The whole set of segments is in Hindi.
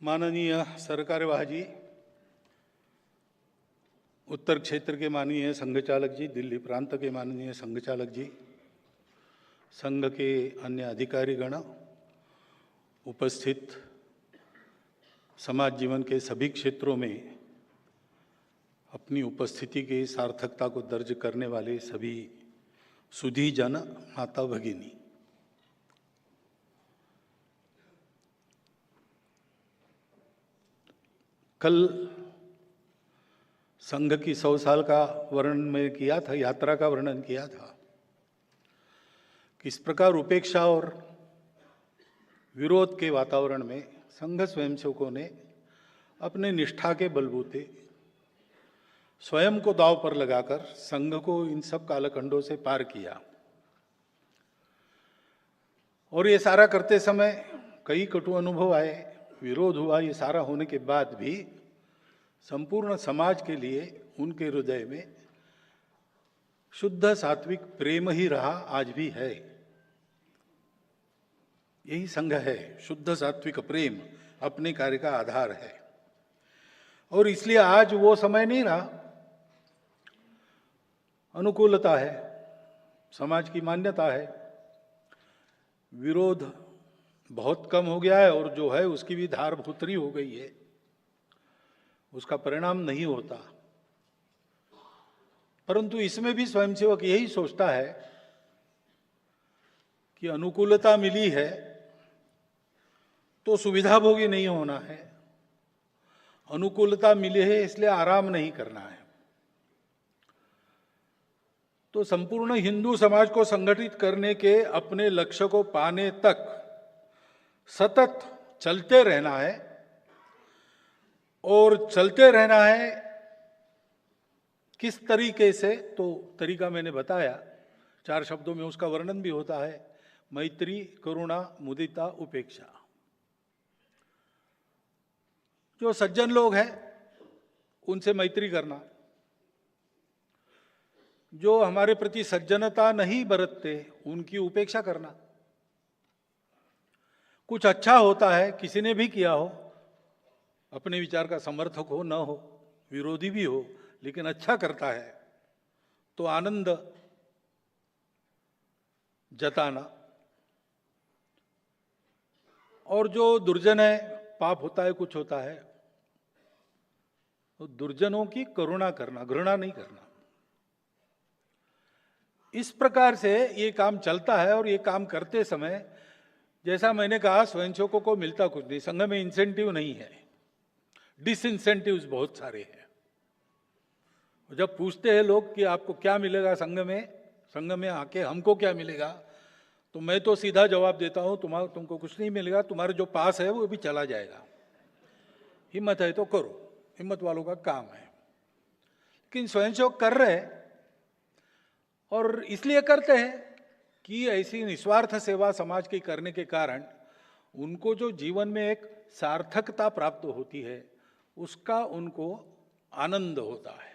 माननीय सरकार्यवाह जी, उत्तर क्षेत्र के माननीय संघचालक जी, दिल्ली प्रांत के माननीय संघचालक जी, संघ के अन्य अधिकारीगण, उपस्थित समाज जीवन के सभी क्षेत्रों में अपनी उपस्थिति की सार्थकता को दर्ज करने वाले सभी सुधी जन, माता भगिनी, कल संघ की 100 साल का वर्णन मैं किया था, यात्रा का वर्णन किया था। किस प्रकार उपेक्षा और विरोध के वातावरण में संघ स्वयंसेवकों ने अपने निष्ठा के बलबूते स्वयं को दांव पर लगाकर संघ को इन सब कालखंडों से पार किया। और ये सारा करते समय कई कटु अनुभव आए, विरोध हुआ। ये सारा होने के बाद भी संपूर्ण समाज के लिए उनके हृदय में शुद्ध सात्विक प्रेम ही रहा, आज भी है। यही संघ है, शुद्ध सात्विक प्रेम अपने कार्य का आधार है। और इसलिए आज वो समय नहीं रहा, अनुकूलता है, समाज की मान्यता है, विरोध बहुत कम हो गया है और जो है उसकी भी धार भूतरी हो गई है, उसका परिणाम नहीं होता। परंतु इसमें भी स्वयंसेवक यही सोचता है कि अनुकूलता मिली है तो सुविधाभोगी नहीं होना है, अनुकूलता मिली है इसलिए आराम नहीं करना है। तो संपूर्ण हिंदू समाज को संगठित करने के अपने लक्ष्य को पाने तक सतत चलते रहना है। और चलते रहना है किस तरीके से, तो तरीका मैंने बताया, 4 शब्दों में उसका वर्णन भी होता है, मैत्री, करुणा, मुदिता, उपेक्षा। जो सज्जन लोग हैं उनसे मैत्री करना, जो हमारे प्रति सज्जनता नहीं बरतते उनकी उपेक्षा करना। कुछ अच्छा होता है, किसी ने भी किया हो, अपने विचार का समर्थक हो न हो, विरोधी भी हो, लेकिन अच्छा करता है तो आनंद जताना। और जो दुर्जन है, पाप होता है, कुछ होता है, तो दुर्जनों की करुणा करना, घृणा नहीं करना। इस प्रकार से ये काम चलता है। और ये काम करते समय, जैसा मैंने कहा, स्वयंसेवकों को मिलता कुछ नहीं, संघ में इंसेंटिव नहीं है, डिसइंसेंटिव्स बहुत सारे हैं। जब पूछते हैं लोग कि आपको क्या मिलेगा संघ में आके हमको क्या मिलेगा, तो मैं तो सीधा जवाब देता हूं, तुमको कुछ नहीं मिलेगा, तुम्हारे जो पास है वो भी चला जाएगा। हिम्मत है तो करो, हिम्मत वालों का काम है। लेकिन स्वयंसेवक कर रहे हैं, और इसलिए करते हैं कि ऐसी निस्वार्थ सेवा समाज की करने के कारण उनको जो जीवन में एक सार्थकता प्राप्त होती है, उसका उनको आनंद होता है।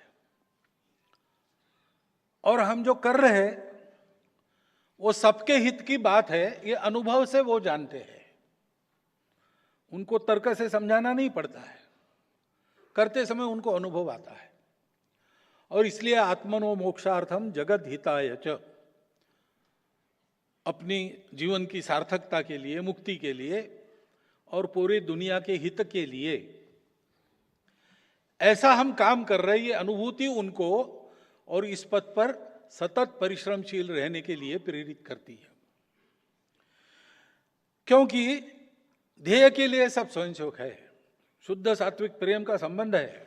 और हम जो कर रहे हैं वो सबके हित की बात है, ये अनुभव से वो जानते हैं, उनको तर्क से समझाना नहीं पड़ता है, करते समय उनको अनुभव आता है। और इसलिए आत्मनो मोक्षार्थम जगत हिताय च, अपनी जीवन की सार्थकता के लिए, मुक्ति के लिए और पूरी दुनिया के हित के लिए ऐसा हम काम कर रहे हैं, ये अनुभूति उनको और इस पथ पर सतत परिश्रमशील रहने के लिए प्रेरित करती है। क्योंकि ध्येय के लिए सब स्वयंसेवक है, शुद्ध सात्विक प्रेम का संबंध है,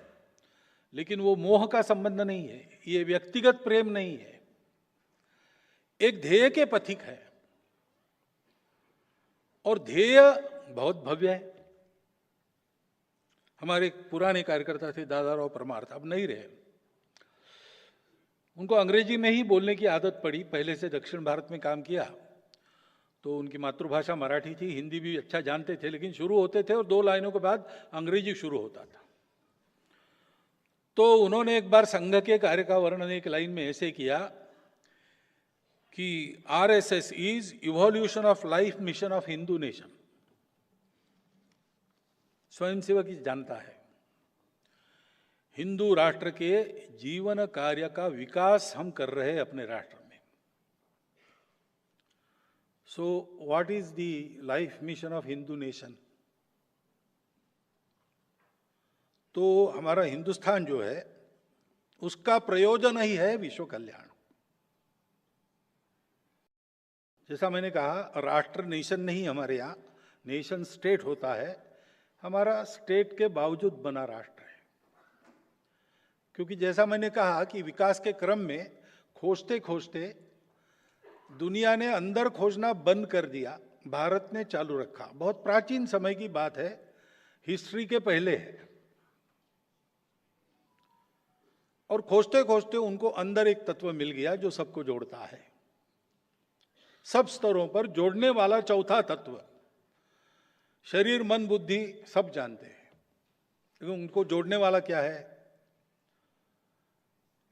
लेकिन वो मोह का संबंध नहीं है, ये व्यक्तिगत प्रेम नहीं है, एक ध्येय के पथिक है। और ध्येय बहुत भव्य है। हमारे पुराने कार्यकर्ता थे दादाराव परमार्थ, अब नहीं रहे। उनको अंग्रेजी में ही बोलने की आदत पड़ी, पहले से दक्षिण भारत में काम किया तो उनकी मातृभाषा मराठी थी, हिंदी भी अच्छा जानते थे, लेकिन शुरू होते थे और 2 लाइनों के बाद अंग्रेजी शुरू होता था। तो उन्होंने एक बार संघ के कार्य का वर्णन एक लाइन में ऐसे किया कि RSS is evolution of life mission of Hindu nation. स्वयंसेवक जानता है, हिंदू राष्ट्र के जीवन कार्य का विकास हम कर रहे हैं अपने राष्ट्र में। So what is the life mission of Hindu nation? तो हमारा हिंदुस्तान जो है उसका प्रयोजन ही है विश्व कल्याण। जैसा मैंने कहा, राष्ट्र नेशन नहीं, हमारे यहाँ नेशन स्टेट होता है। हमारा स्टेट के बावजूद बना राष्ट्र है, क्योंकि जैसा मैंने कहा कि विकास के क्रम में खोजते खोजते दुनिया ने अंदर खोजना बंद कर दिया, भारत ने चालू रखा। बहुत प्राचीन समय की बात है, हिस्ट्री के पहले है। और खोजते खोजते उनको अंदर एक तत्व मिल गया जो सबको जोड़ता है, सब स्तरों पर जोड़ने वाला चौथा तत्व। शरीर मन बुद्धि सब जानते हैं, लेकिन उनको जोड़ने वाला क्या है?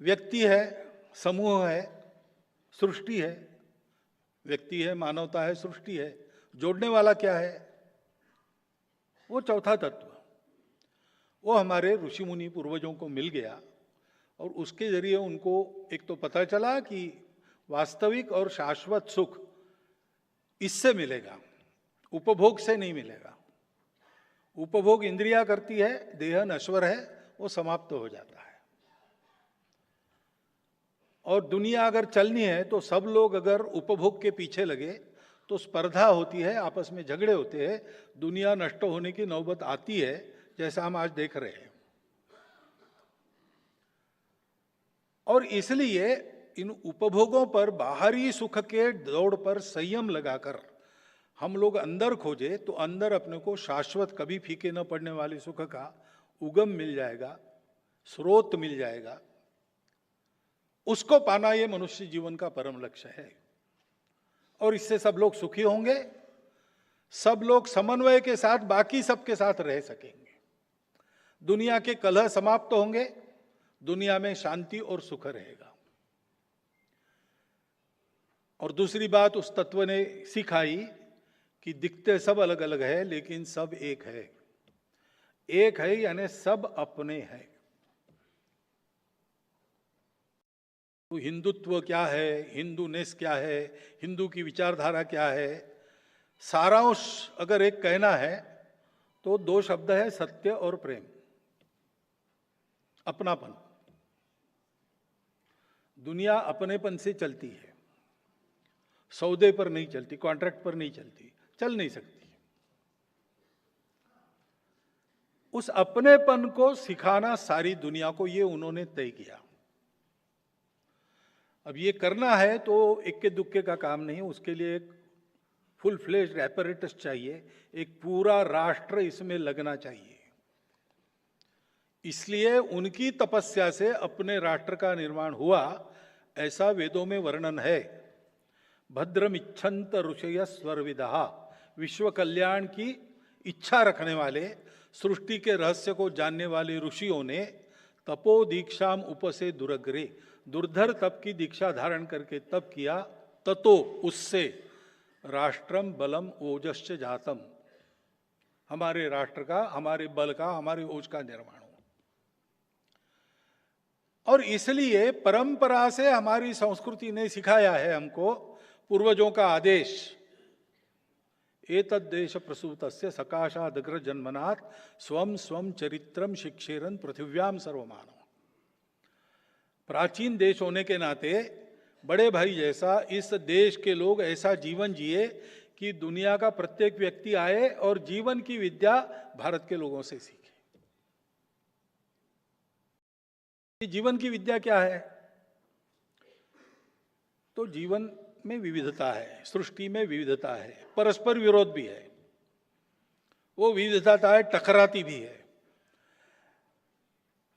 व्यक्ति है, समूह है, सृष्टि है। व्यक्ति है, मानवता है, सृष्टि है। जोड़ने वाला क्या है? वो चौथा तत्व। वो हमारे ऋषि मुनि पूर्वजों को मिल गया और उसके जरिए उनको एक तो पता चला कि वास्तविक और शाश्वत सुख इससे मिलेगा, उपभोग से नहीं मिलेगा। उपभोग इंद्रिया करती है, देह नश्वर है, वो समाप्त हो जाता है। और दुनिया अगर चलनी है तो सब लोग अगर उपभोग के पीछे लगे तो स्पर्धा होती है, आपस में झगड़े होते हैं, दुनिया नष्ट होने की नौबत आती है, जैसा हम आज देख रहे हैं। और इसलिए इन उपभोगों पर, बाहरी सुख के दौड़ पर संयम लगाकर हम लोग अंदर खोजे तो अंदर अपने को शाश्वत, कभी फीके न पड़ने वाले सुख का उगम मिल जाएगा, स्रोत मिल जाएगा। उसको पाना ये मनुष्य जीवन का परम लक्ष्य है। और इससे सब लोग सुखी होंगे, सब लोग समन्वय के साथ बाकी सबके साथ रह सकेंगे। दुनिया के कलह समाप्त होंगे, दुनिया में शांति और सुख रहेगा। और दूसरी बात उस तत्व ने सिखाई कि दिखते सब अलग अलग है, लेकिन सब एक है। एक है यानी सब अपने हैं। तो हिंदुत्व क्या है, हिंदूनेस क्या है, हिंदू की विचारधारा क्या है, सारांश अगर एक कहना है तो दो शब्द है, सत्य और प्रेम, अपनापन। दुनिया अपनेपन से चलती है, सौदे पर नहीं चलती, कॉन्ट्रैक्ट पर नहीं चलती, चल नहीं सकती। उस अपनेपन को सिखाना सारी दुनिया को, ये उन्होंने तय किया। अब ये करना है तो इक्के दुक्के का काम नहीं, उसके लिए एक फुल फ्लेज्ड एपरेटस चाहिए, एक पूरा राष्ट्र इसमें लगना चाहिए। इसलिए उनकी तपस्या से अपने राष्ट्र का निर्माण हुआ, ऐसा वेदों में वर्णन है। भद्रमिच्छन्त ऋषय स्वरविदहा, विश्व कल्याण की इच्छा रखने वाले, सृष्टि के रहस्य को जानने वाले ऋषियों ने तपो दीक्षाम उपसे दुरग्रे, दुर्धर तप की दीक्षा धारण करके तप किया, ततो उससे राष्ट्रम बलम ओजश्च जातम, हमारे राष्ट्र का, हमारे बल का, हमारे ओज का निर्माण हो। और इसलिए परंपरा से हमारी संस्कृति ने सिखाया है हमको, पूर्वजों का आदेश, एतद्देश प्रसूतस्य सकाशादग्र जन्मनात् स्वम स्वम चरित्रम शिक्षेरन पृथिव्याम सर्वमानव। प्राचीन देश होने के नाते बड़े भाई जैसा इस देश के लोग ऐसा जीवन जिए कि दुनिया का प्रत्येक व्यक्ति आए और जीवन की विद्या भारत के लोगों से सीखे। जीवन की विद्या क्या है? तो जीवन में विविधता है, सृष्टि में विविधता है, परस्पर विरोध भी है, वो विविधता है, टकराती भी है।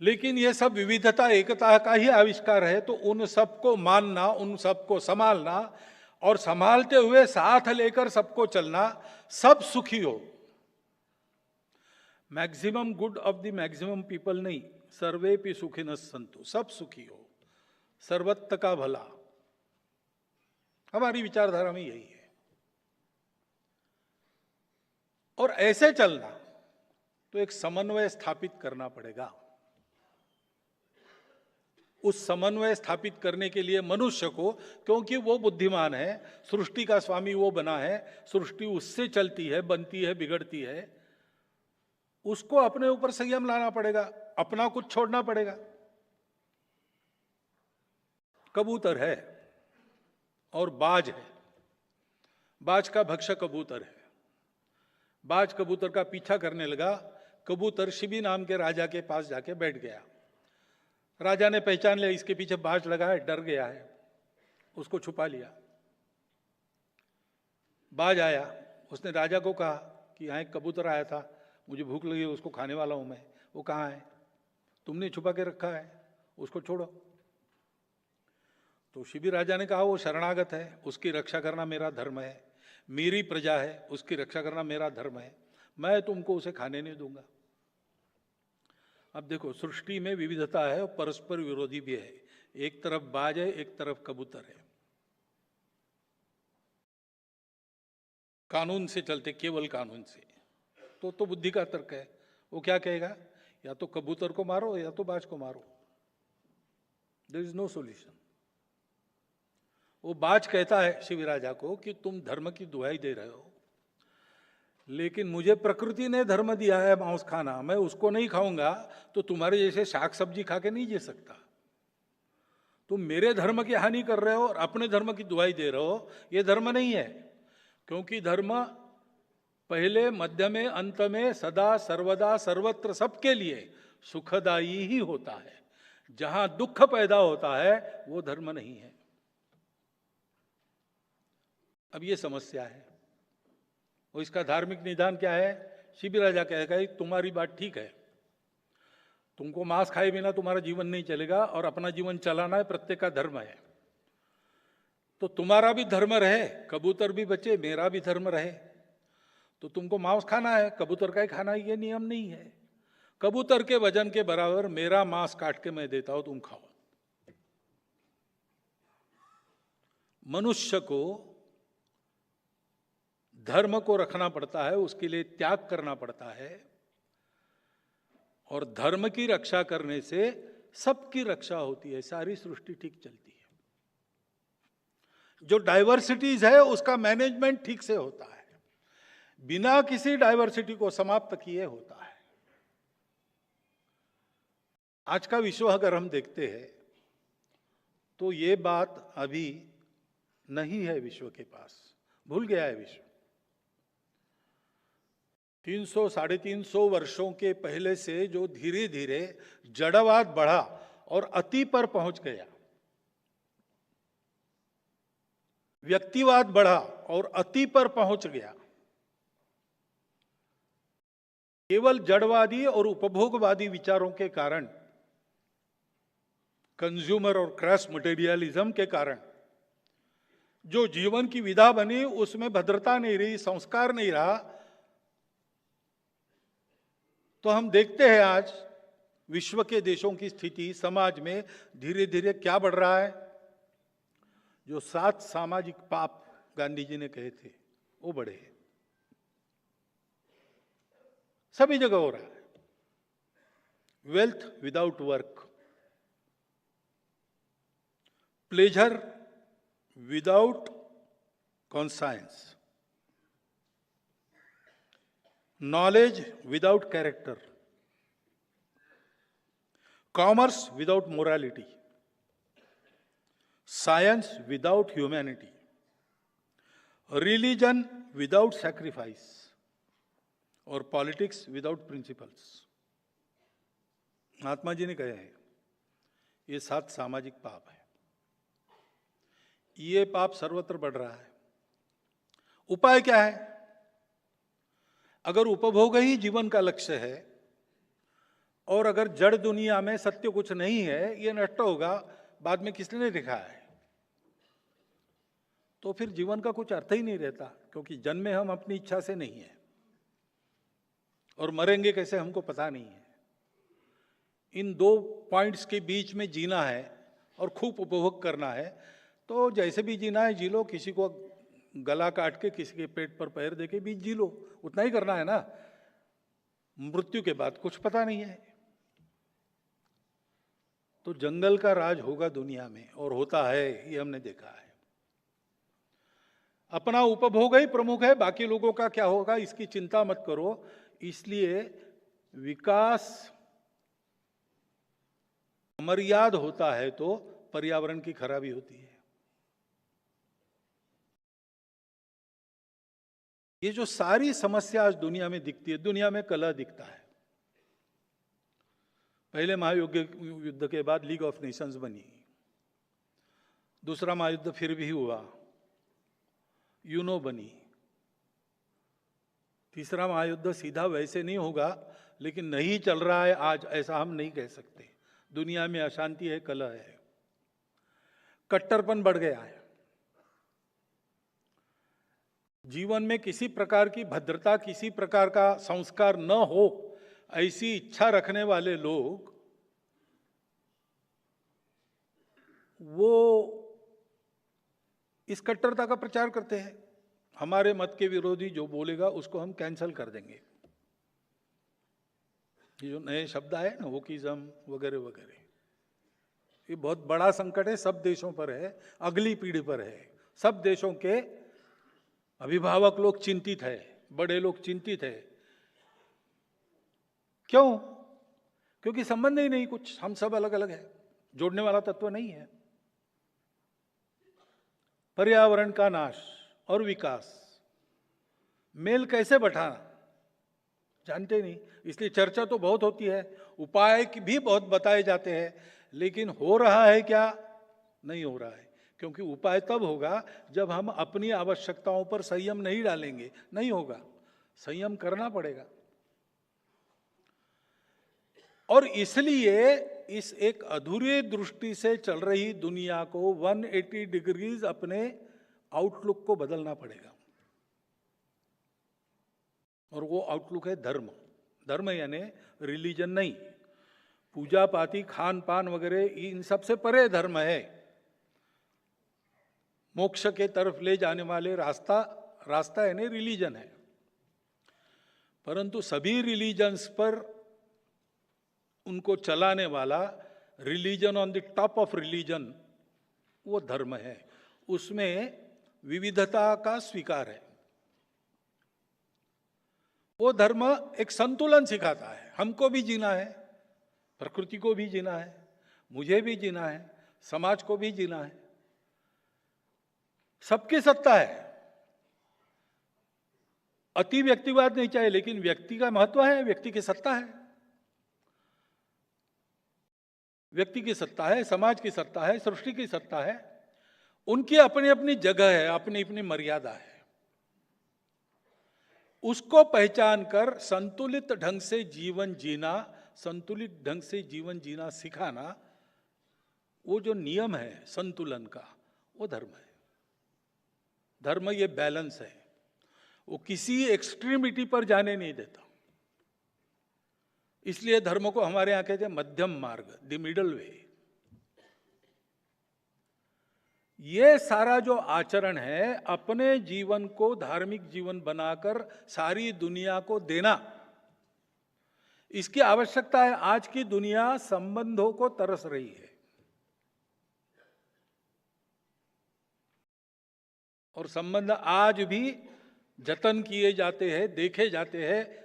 लेकिन ये सब विविधता एकता का ही आविष्कार है, तो उन सबको मानना, उन सबको संभालना और संभालते हुए साथ लेकर सबको चलना, सब सुखी हो। Maximum good of the maximum people नहीं, सर्वे भी सुखिनः सन्तु, सब सुखी हो, सर्वत्र का भला। हमारी विचारधारा में यही है। और ऐसे चलना, तो एक समन्वय स्थापित करना पड़ेगा। उस समन्वय स्थापित करने के लिए मनुष्य को, क्योंकि वो बुद्धिमान है, सृष्टि का स्वामी वो बना है, सृष्टि उससे चलती है, बनती है, बिगड़ती है, उसको अपने ऊपर संयम लाना पड़ेगा, अपना कुछ छोड़ना पड़ेगा। कबूतर है और बाज है, बाज का भक्षक कबूतर है। बाज कबूतर का पीछा करने लगा, कबूतर शिबी नाम के राजा के पास जाके बैठ गया। राजा ने पहचान लिया इसके पीछे बाज लगा है, डर गया है, उसको छुपा लिया। बाज आया, उसने राजा को कहा कि यहाँ एक कबूतर आया था, मुझे भूख लगी, उसको खाने वाला हूं मैं। वो कहाँ है? तुमने छुपा के रखा है, उसको छोड़ो। तो शिबी राजा ने कहा वो शरणागत है, उसकी रक्षा करना मेरा धर्म है, मेरी प्रजा है, उसकी रक्षा करना मेरा धर्म है, मैं तुमको उसे खाने नहीं दूंगा। अब देखो, सृष्टि में विविधता है और परस्पर विरोधी भी है। एक तरफ बाज है, एक तरफ कबूतर है। कानून से चलते, केवल कानून से, तो बुद्धि का तर्क है। वो क्या कहेगा? या तो कबूतर को मारो या तो बाज को मारो, देयर इज नो सॉल्यूशन। वो बाज कहता है शिवी राजा को कि तुम धर्म की दुहाई दे रहे हो, लेकिन मुझे प्रकृति ने धर्म दिया है मांस खाना, मैं उसको नहीं खाऊंगा तो तुम्हारे जैसे शाक सब्जी खा के नहीं जी सकता। तुम मेरे धर्म की हानि कर रहे हो और अपने धर्म की दुहाई दे रहे हो, ये धर्म नहीं है। क्योंकि धर्म पहले, मध्य में, अंत में, सदा सर्वदा सर्वत्र सबके लिए सुखदायी ही होता है। जहां दुख पैदा होता है वो धर्म नहीं है। अब ये समस्या है और इसका धार्मिक निदान क्या है? शिबी राजा कहेगा तुम्हारी बात ठीक है, तुमको मांस खाए बिना तुम्हारा जीवन नहीं चलेगा और अपना जीवन चलाना है, प्रत्येक का धर्म है। तो तुम्हारा भी धर्म रहे, कबूतर भी बचे, मेरा भी धर्म रहे। तो तुमको मांस खाना है, कबूतर का ही खाना है, ये नियम नहीं है। कबूतर के वजन के बराबर मेरा मांस काट के मैं देता हूं, तुम खाओ। मनुष्य को धर्म को रखना पड़ता है, उसके लिए त्याग करना पड़ता है, और धर्म की रक्षा करने से सबकी रक्षा होती है, सारी सृष्टि ठीक चलती है। जो डाइवर्सिटीज है उसका मैनेजमेंट ठीक से होता है, बिना किसी डाइवर्सिटी को समाप्त किए होता है। आज का विश्व अगर हम देखते हैं तो ये बात अभी नहीं है विश्व के पास, भूल गया है विश्व। 300 साढ़े 300 वर्षों के पहले से जो धीरे धीरे जड़वाद बढ़ा और अति पर पहुंच गया, व्यक्तिवाद बढ़ा और अति पर पहुंच गया, केवल जड़वादी और उपभोगवादी विचारों के कारण, कंज्यूमर और क्रैश मटेरियलिज्म के कारण जो जीवन की विधा बनी उसमें भद्रता नहीं रही, संस्कार नहीं रहा। तो हम देखते हैं आज विश्व के देशों की स्थिति, समाज में धीरे धीरे क्या बढ़ रहा है। जो 7 सामाजिक पाप गांधी जी ने कहे थे वो बढ़े हैं, सभी जगह हो रहा है। Wealth without work, pleasure without conscience, knowledge without character, commerce without morality, science without humanity, religion without sacrifice, और politics without principles. Mahatma ji ने कहे हैं ये 7 सामाजिक पाप है। ये पाप सर्वत्र बढ़ रहा है। उपाय क्या है? अगर उपभोग ही जीवन का लक्ष्य है और अगर जड़ दुनिया में सत्य कुछ नहीं है, ये नष्ट होगा, बाद में किसने देखा है, तो फिर जीवन का कुछ अर्थ ही नहीं रहता। क्योंकि जन्मे हम अपनी इच्छा से नहीं है और मरेंगे कैसे हमको पता नहीं है। इन 2 पॉइंट्स के बीच में जीना है और खूब उपभोग करना है, तो जैसे भी जीना है जी लो। किसी को गला काट के किसी के पेट पर पैर देके भी जी लो, उतना ही करना है ना। मृत्यु के बाद कुछ पता नहीं है। तो जंगल का राज होगा दुनिया में, और होता है, ये हमने देखा है। अपना उपभोग ही प्रमुख है, बाकी लोगों का क्या होगा इसकी चिंता मत करो। इसलिए विकास अमर्याद होता है तो पर्यावरण की खराबी होती है। ये जो सारी समस्या आज दुनिया में दिखती है, दुनिया में कलह दिखता है। पहले महायुद्ध के बाद लीग ऑफ नेशंस बनी, दूसरा महायुद्ध फिर भी हुआ, यूनो बनी, तीसरा महायुद्ध सीधा वैसे नहीं होगा, लेकिन नहीं चल रहा है आज, ऐसा हम नहीं कह सकते। दुनिया में अशांति है, कलह है, कट्टरपन बढ़ गया है। जीवन में किसी प्रकार की भद्रता, किसी प्रकार का संस्कार न हो, ऐसी इच्छा रखने वाले लोग वो इस कट्टरता का प्रचार करते हैं। हमारे मत के विरोधी जो बोलेगा उसको हम कैंसल कर देंगे। ये जो नए शब्द आए ना, वोकिज्म वगैरह वगैरह, ये बहुत बड़ा संकट है, सब देशों पर है, अगली पीढ़ी पर है। सब देशों के अभिभावक लोग चिंतित है, बड़े लोग चिंतित है। क्यों? क्योंकि संबंध ही नहीं कुछ, हम सब अलग अलग है, जोड़ने वाला तत्व नहीं है। पर्यावरण का नाश और विकास, मेल कैसे बैठाना जानते नहीं, इसलिए चर्चा तो बहुत होती है, उपाय भी बहुत बताए जाते हैं, लेकिन हो रहा है क्या? नहीं हो रहा है। क्योंकि उपाय तब होगा जब हम अपनी आवश्यकताओं पर संयम नहीं डालेंगे, नहीं होगा, संयम करना पड़ेगा। और इसलिए इस एक अधूरी दृष्टि से चल रही दुनिया को 180 डिग्रीज अपने आउटलुक को बदलना पड़ेगा। और वो आउटलुक है धर्म। धर्म यानी रिलीजन नहीं, पूजा पाती, खान पान वगैरह, इन सब से परे धर्म है। मोक्ष के तरफ ले जाने वाले रास्ता यानी रिलीजन है। परंतु सभी रिलीजन्स पर उनको चलाने वाला, religion on the top of religion, वो धर्म है। उसमें विविधता का स्वीकार है। वो धर्म एक संतुलन सिखाता है। हमको भी जीना है, प्रकृति को भी जीना है, मुझे भी जीना है, समाज को भी जीना है। सबकी सत्ता है, अति व्यक्तिवाद नहीं चाहिए, लेकिन व्यक्ति का महत्व है, व्यक्ति की सत्ता है, व्यक्ति की सत्ता है, समाज की सत्ता है, सृष्टि की सत्ता है। उनकी अपनी अपनी जगह है, अपनी अपनी मर्यादा है। उसको पहचान कर संतुलित ढंग से जीवन जीना, संतुलित ढंग से जीवन जीना सिखाना, वो जो नियम है संतुलन का, वो धर्म है। धर्म ये बैलेंस है, वो किसी एक्सट्रीमिटी पर जाने नहीं देता। इसलिए धर्म को हमारे यहां कहते हैं मध्यम मार्ग, द मिडल वे। ये सारा जो आचरण है, अपने जीवन को धार्मिक जीवन बनाकर सारी दुनिया को देना, इसकी आवश्यकता है। आज की दुनिया संबंधों को तरस रही है, और संबंध आज भी जतन किए जाते हैं, देखे जाते हैं,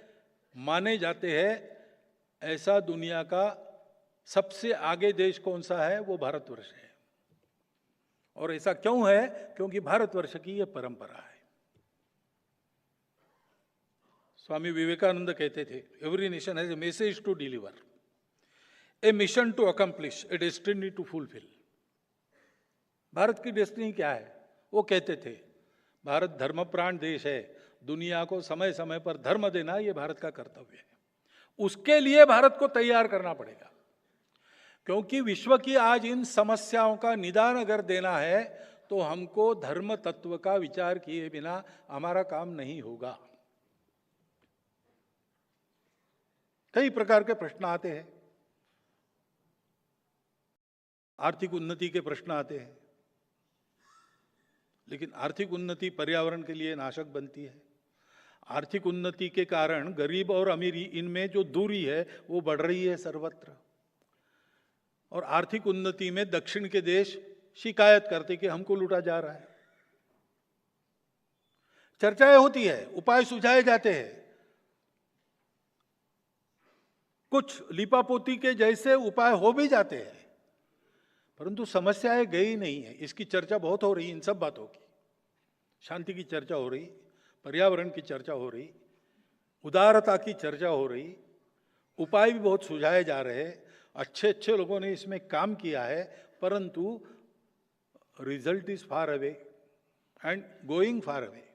माने जाते हैं। ऐसा दुनिया का सबसे आगे देश कौन सा है? वो भारतवर्ष है। और ऐसा क्यों है? क्योंकि भारतवर्ष की यह परंपरा है। स्वामी विवेकानंद कहते थे, every nation has a message to deliver, a mission to accomplish, a destiny to fulfil. Bharat की डेस्टिनी क्या है? वो कहते थे, भारत धर्मप्राण देश है, दुनिया को समय समय पर धर्म देना ये भारत का कर्तव्य है। उसके लिए भारत को तैयार करना पड़ेगा, क्योंकि विश्व की आज इन समस्याओं का निदान अगर देना है तो हमको धर्म तत्व का विचार किए बिना हमारा काम नहीं होगा। कई प्रकार के प्रश्न आते हैं, आर्थिक उन्नति के प्रश्न आते हैं, लेकिन आर्थिक उन्नति पर्यावरण के लिए नाशक बनती है। आर्थिक उन्नति के कारण गरीब और अमीरी इनमें जो दूरी है वो बढ़ रही है सर्वत्र। और आर्थिक उन्नति में दक्षिण के देश शिकायत करते कि हमको लूटा जा रहा है। चर्चाएं होती है, उपाय सुझाए जाते हैं, कुछ लीपापोती के जैसे उपाय हो भी जाते हैं, परंतु समस्याएं गई नहीं है। इसकी चर्चा बहुत हो रही, इन सब बातों की, शांति की चर्चा हो रही, पर्यावरण की चर्चा हो रही, उदारता की चर्चा हो रही, उपाय भी बहुत सुझाए जा रहे हैं, अच्छे अच्छे लोगों ने इसमें काम किया है, परंतु result is far away and going far away.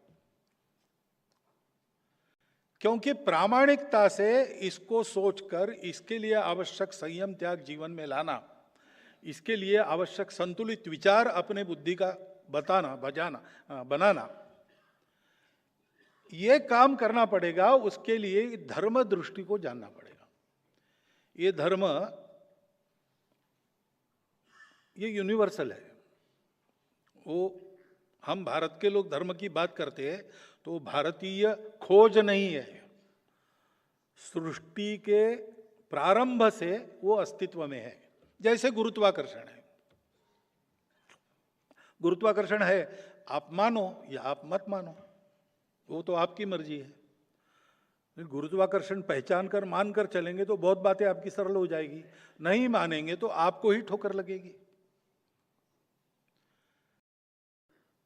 क्योंकि प्रामाणिकता से इसको सोचकर इसके लिए आवश्यक संयम त्याग जीवन में लाना, इसके लिए आवश्यक संतुलित विचार अपने बुद्धि का बनाना, ये काम करना पड़ेगा। उसके लिए धर्म दृष्टि को जानना पड़ेगा। ये धर्म, ये यूनिवर्सल है। वो हम भारत के लोग धर्म की बात करते हैं तो भारतीय खोज नहीं है, सृष्टि के प्रारंभ से वो अस्तित्व में है। जैसे गुरुत्वाकर्षण है, गुरुत्वाकर्षण है, आप मानो या आप मत मानो, वो तो आपकी मर्जी है। गुरुत्वाकर्षण पहचान कर मानकर चलेंगे तो बहुत बातें आपकी सरल हो जाएगी, नहीं मानेंगे तो आपको ही ठोकर लगेगी।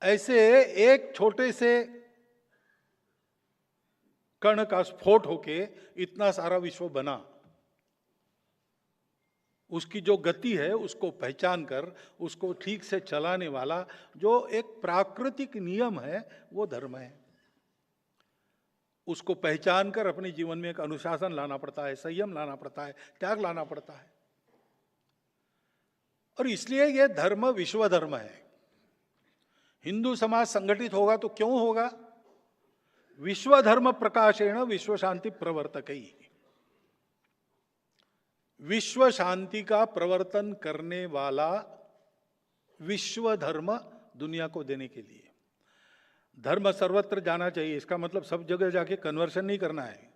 ऐसे एक छोटे से कण का स्फोट होके इतना सारा विश्व बना। उसकी जो गति है उसको पहचान कर उसको ठीक से चलाने वाला जो एक प्राकृतिक नियम है वो धर्म है। उसको पहचान कर अपने जीवन में एक अनुशासन लाना पड़ता है, संयम लाना पड़ता है, त्याग लाना पड़ता है। और इसलिए यह धर्म विश्व धर्म है। हिंदू समाज संगठित होगा तो क्यों होगा? विश्व धर्म प्रकाशेण विश्व शांति प्रवर्तकई। विश्व शांति का प्रवर्तन करने वाला विश्व धर्म दुनिया को देने के लिए। धर्म सर्वत्र जाना चाहिए, इसका मतलब सब जगह जाके कन्वर्शन नहीं करना है।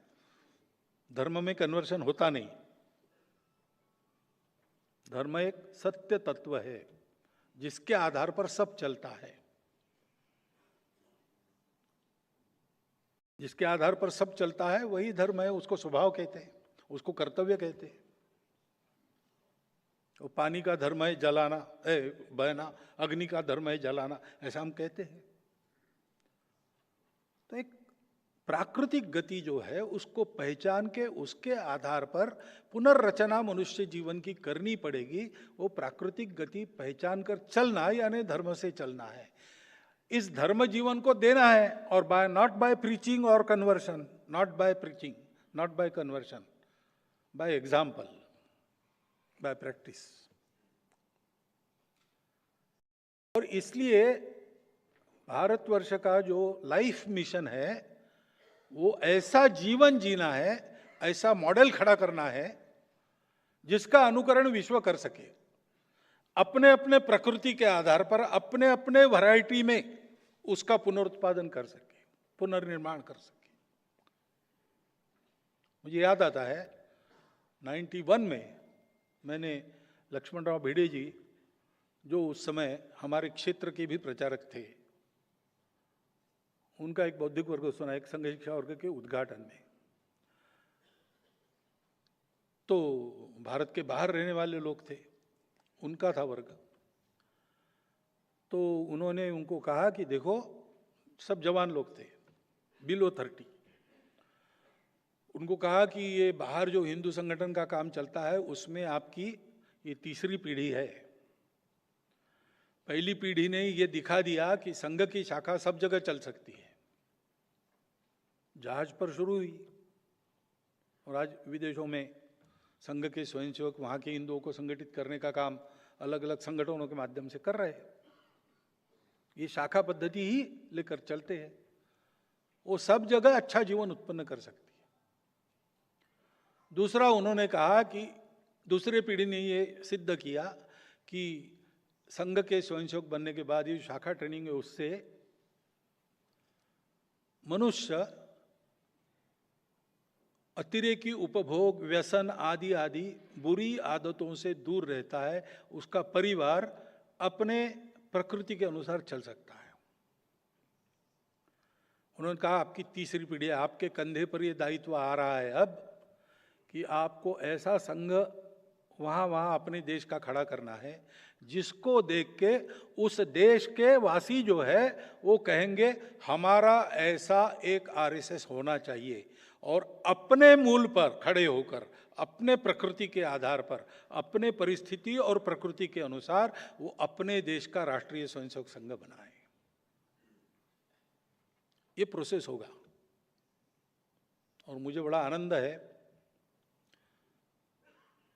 धर्म में कन्वर्शन होता नहीं। धर्म एक सत्य तत्व है जिसके आधार पर सब चलता है, जिसके आधार पर सब चलता है वही धर्म है। उसको स्वभाव कहते हैं, उसको कर्तव्य कहते हैं। वो पानी का धर्म है जलाना, बहना, अग्नि का धर्म है जलाना, ऐसा हम कहते हैं। तो एक प्राकृतिक गति जो है उसको पहचान के उसके आधार पर पुनर्रचना मनुष्य जीवन की करनी पड़ेगी। वो प्राकृतिक गति पहचान कर चलना यानी धर्म से चलना है। इस धर्म जीवन को देना है, और बाय नॉट बाय प्रीचिंग और conversion, not by preaching, not by conversion, by example, by practice. और इसलिए भारतवर्ष का जो लाइफ मिशन है वो ऐसा जीवन जीना है, ऐसा मॉडल खड़ा करना है जिसका अनुकरण विश्व कर सके, अपने अपने प्रकृति के आधार पर अपने अपने वैरायटी में उसका पुनरुत्पादन कर सके, पुनर्निर्माण कर सके। मुझे याद आता है 91 में मैंने लक्ष्मणराव भिड़े जी, जो उस समय हमारे क्षेत्र के भी प्रचारक थे, उनका एक बौद्धिक वर्ग सुना, एक संघ शिक्षा वर्ग के उद्घाटन में। तो भारत के बाहर रहने वाले लोग थे, उनका था वर्ग। तो उन्होंने उनको कहा कि देखो, सब जवान लोग थे, बिलो 30। उनको कहा कि ये बाहर जो हिंदू संगठन का काम चलता है उसमें आपकी ये तीसरी पीढ़ी है। पहली पीढ़ी ने ये दिखा दिया कि संघ की शाखा सब जगह चल सकती है, जहाज पर शुरू हुई और आज विदेशों में संघ के स्वयंसेवक वहां के हिंदुओं को संगठित करने का काम अलग अलग संगठनों के माध्यम से कर रहे हैं। ये शाखा पद्धति ही लेकर चलते हैं, वो सब जगह अच्छा जीवन उत्पन्न कर सकती है। दूसरा, उन्होंने कहा कि दूसरे पीढ़ी ने ये सिद्ध किया कि संघ के स्वयंसेवक बनने के बाद ये शाखा ट्रेनिंग है उससे मनुष्य अतिरेकी उपभोग, व्यसन आदि आदि बुरी आदतों से दूर रहता है, उसका परिवार अपने प्रकृति के अनुसार चल सकता है। उन्होंने कहा आपकी तीसरी पीढ़ी है, आपके कंधे पर ये दायित्व आ रहा है अब कि आपको ऐसा संघ वहाँ अपने देश का खड़ा करना है जिसको देख के उस देश के वासी जो है वो कहेंगे हमारा ऐसा एक आरएसएस होना चाहिए, और अपने मूल पर खड़े होकर अपने प्रकृति के आधार पर अपने परिस्थिति और प्रकृति के अनुसार वो अपने देश का राष्ट्रीय स्वयंसेवक संघ बनाए। ये प्रोसेस होगा और मुझे बड़ा आनंद है।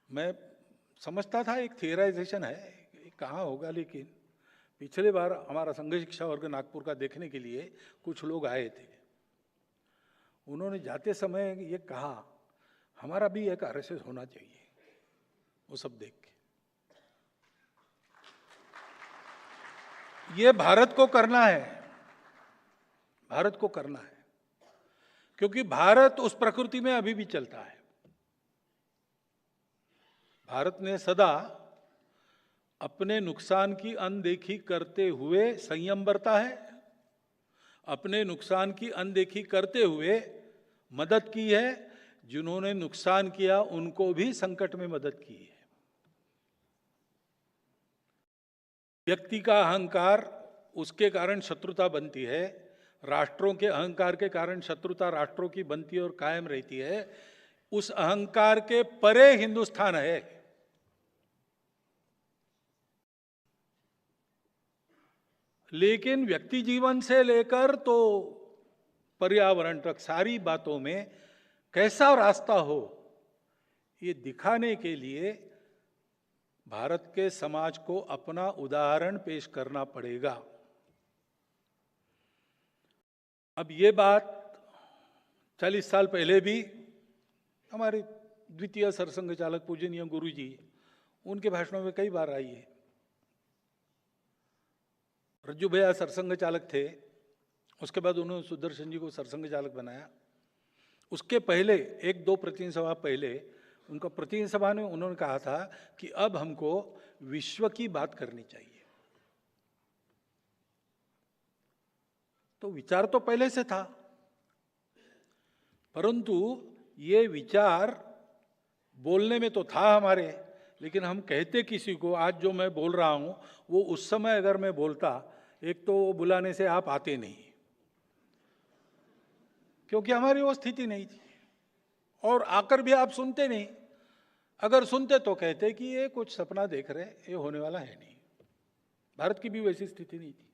मैं समझता था एक थियराइजेशन है, कहाँ होगा, लेकिन पिछले बार हमारा संघ शिक्षा वर्ग नागपुर का देखने के लिए कुछ लोग आए थे। उन्होंने जाते समय ये कहा हमारा भी एक आरएसएस होना चाहिए। वो सब देख के ये भारत को करना है, भारत को करना है, क्योंकि भारत उस प्रकृति में अभी भी चलता है। भारत ने सदा अपने नुकसान की अनदेखी करते हुए संयम बरता है, अपने नुकसान की अनदेखी करते हुए मदद की है, जिन्होंने नुकसान किया उनको भी संकट में मदद की है। व्यक्ति का अहंकार, उसके कारण शत्रुता बनती है, राष्ट्रों के अहंकार के कारण शत्रुता राष्ट्रों की बनती और कायम रहती है। उस अहंकार के परे हिंदुस्तान है। लेकिन व्यक्ति जीवन से लेकर तो पर्यावरण तक सारी बातों में कैसा रास्ता हो, ये दिखाने के लिए भारत के समाज को अपना उदाहरण पेश करना पड़ेगा। अब ये बात 40 साल पहले भी हमारे द्वितीय सरसंघ चालक पूजनीय गुरु जी, उनके भाषणों में कई बार आई है। रज्जू भैया सरसंघ चालक थे, उसके बाद उन्होंने सुदर्शन जी को सरसंघ चालक बनाया। उसके पहले 1-2 प्रतिनिधि सभा पहले उनका प्रतिनिधि सभा में उन्होंने कहा था कि अब हमको विश्व की बात करनी चाहिए। तो विचार तो पहले से था, परंतु ये विचार बोलने में तो था हमारे, लेकिन हम कहते किसी को, आज जो मैं बोल रहा हूं वो उस समय अगर मैं बोलता, एक तो बुलाने से आप आते नहीं, क्योंकि हमारी वो स्थिति नहीं थी, और आकर भी आप सुनते नहीं। अगर सुनते तो कहते कि ये कुछ सपना देख रहे, ये होने वाला है नहीं। भारत की भी वैसी स्थिति नहीं थी,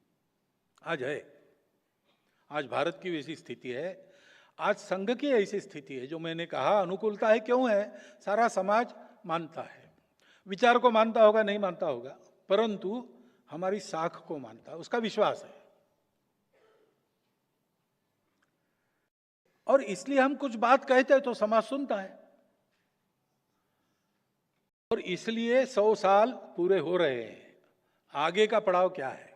आज है। आज भारत की वैसी स्थिति है, आज संघ की ऐसी स्थिति है। जो मैंने कहा अनुकूलता है, क्यों है? सारा समाज मानता है, विचार को मानता होगा, नहीं मानता होगा, परंतु हमारी साख को मानता है, उसका विश्वास है। और इसलिए हम कुछ बात कहते हैं तो समाज सुनता है, और इसलिए 100 साल पूरे हो रहे हैं। आगे का पड़ाव क्या है?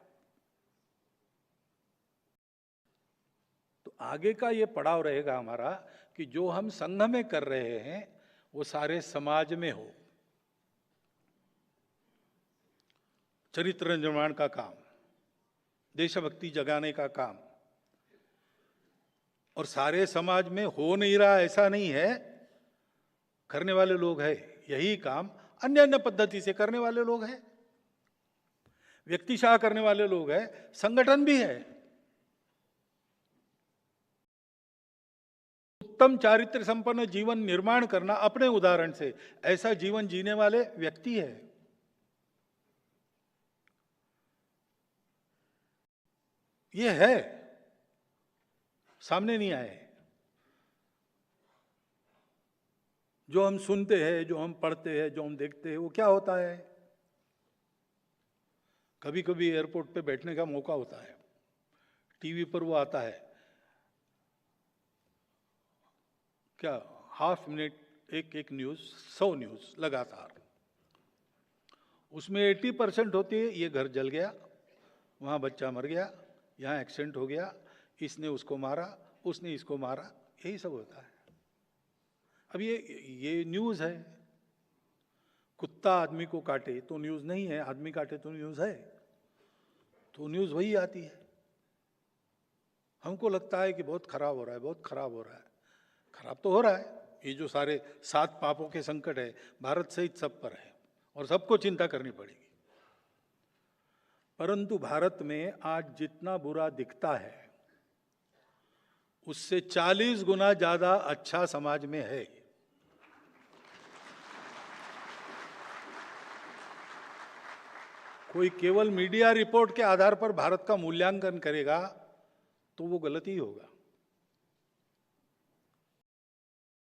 तो आगे का ये पड़ाव रहेगा हमारा कि जो हम संघ में कर रहे हैं वो सारे समाज में हो। चरित्र निर्माण का काम, देशभक्ति जगाने का काम, और सारे समाज में हो नहीं रहा ऐसा नहीं है, करने वाले लोग हैं। यही काम अन्य अन्य पद्धति से करने वाले लोग हैं, व्यक्तिशाह करने वाले लोग हैं, संगठन भी है। उत्तम चारित्र संपन्न जीवन निर्माण करना अपने उदाहरण से, ऐसा जीवन जीने वाले व्यक्ति है। ये है, सामने नहीं आए। जो हम सुनते हैं, जो हम पढ़ते हैं, जो हम देखते हैं, वो क्या होता है? कभी कभी एयरपोर्ट पे बैठने का मौका होता है, टीवी पर वो आता है, क्या हाफ मिनट एक न्यूज, 100 न्यूज लगातार, उसमें 80% होती है ये घर जल गया, वहां बच्चा मर गया, यहाँ एक्सीडेंट हो गया, इसने उसको मारा, उसने इसको मारा, यही सब होता है। अब ये न्यूज़ है। कुत्ता आदमी को काटे तो न्यूज़ नहीं है, आदमी काटे तो न्यूज़ है। तो न्यूज़ वही आती है। हमको लगता है कि बहुत खराब हो रहा है, बहुत खराब हो रहा है। खराब तो हो रहा है। ये जो सारे 7 पापों के संकट है, भारत सहित सब पर है और सबको चिंता करनी पड़ेगी। परंतु भारत में आज जितना बुरा दिखता है, उससे 40 गुना ज्यादा अच्छा समाज में है। कोई केवल मीडिया रिपोर्ट के आधार पर भारत का मूल्यांकन करेगा तो वो गलत ही होगा।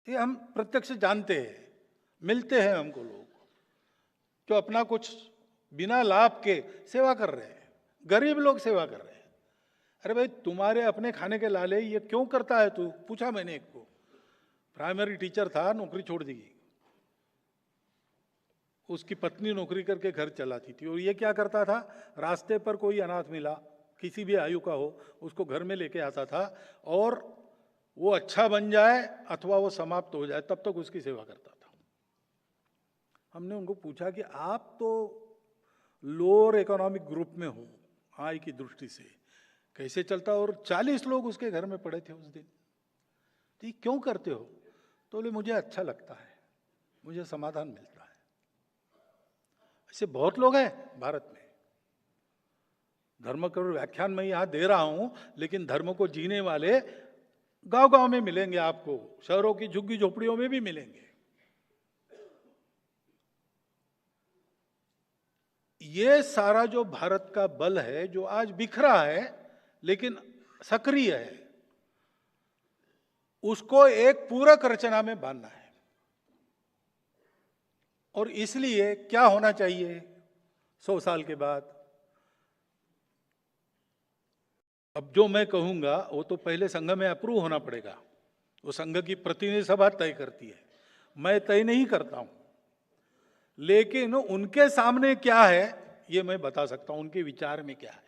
ये हम प्रत्यक्ष जानते हैं, मिलते हैं हमको लोग जो अपना कुछ बिना लाभ के सेवा कर रहे हैं, गरीब लोग सेवा कर रहे हैं। अरे भाई, तुम्हारे अपने खाने के लाले ये क्यों करता है तू? पूछा मैंने एक को, प्राइमरी टीचर था, नौकरी छोड़ दी। उसकी पत्नी नौकरी करके घर चलाती थी और ये क्या करता था, रास्ते पर कोई अनाथ मिला, किसी भी आयु का हो, उसको घर में लेके आता था और वो अच्छा बन जाए अथवा वो समाप्त हो जाए तब तक उसकी सेवा करता था। हमने उनको पूछा कि आप तो लोअर इकोनॉमिक ग्रुप में हो, आय की दृष्टि से कैसे चलता? और 40 लोग उसके घर में पड़े थे उस दिन। तो क्यों करते हो? तो बोले मुझे अच्छा लगता है, मुझे समाधान मिलता है। ऐसे बहुत लोग हैं भारत में। धर्म का व्याख्यान मैं यहां दे रहा हूं, लेकिन धर्म को जीने वाले गांव गांव में मिलेंगे आपको, शहरों की झुग्गी झोपड़ियों में भी मिलेंगे। ये सारा जो भारत का बल है, जो आज बिखरा है लेकिन सक्रिय है, उसको एक पूरक रचना में बांधना है। और इसलिए क्या होना चाहिए 100 साल के बाद? अब जो मैं कहूंगा वो तो पहले संघ में अप्रूव होना पड़ेगा। वो संघ की प्रतिनिधि सभा तय करती है, मैं तय नहीं करता हूं। लेकिन उनके सामने क्या है ये मैं बता सकता हूं, उनके विचार में क्या है।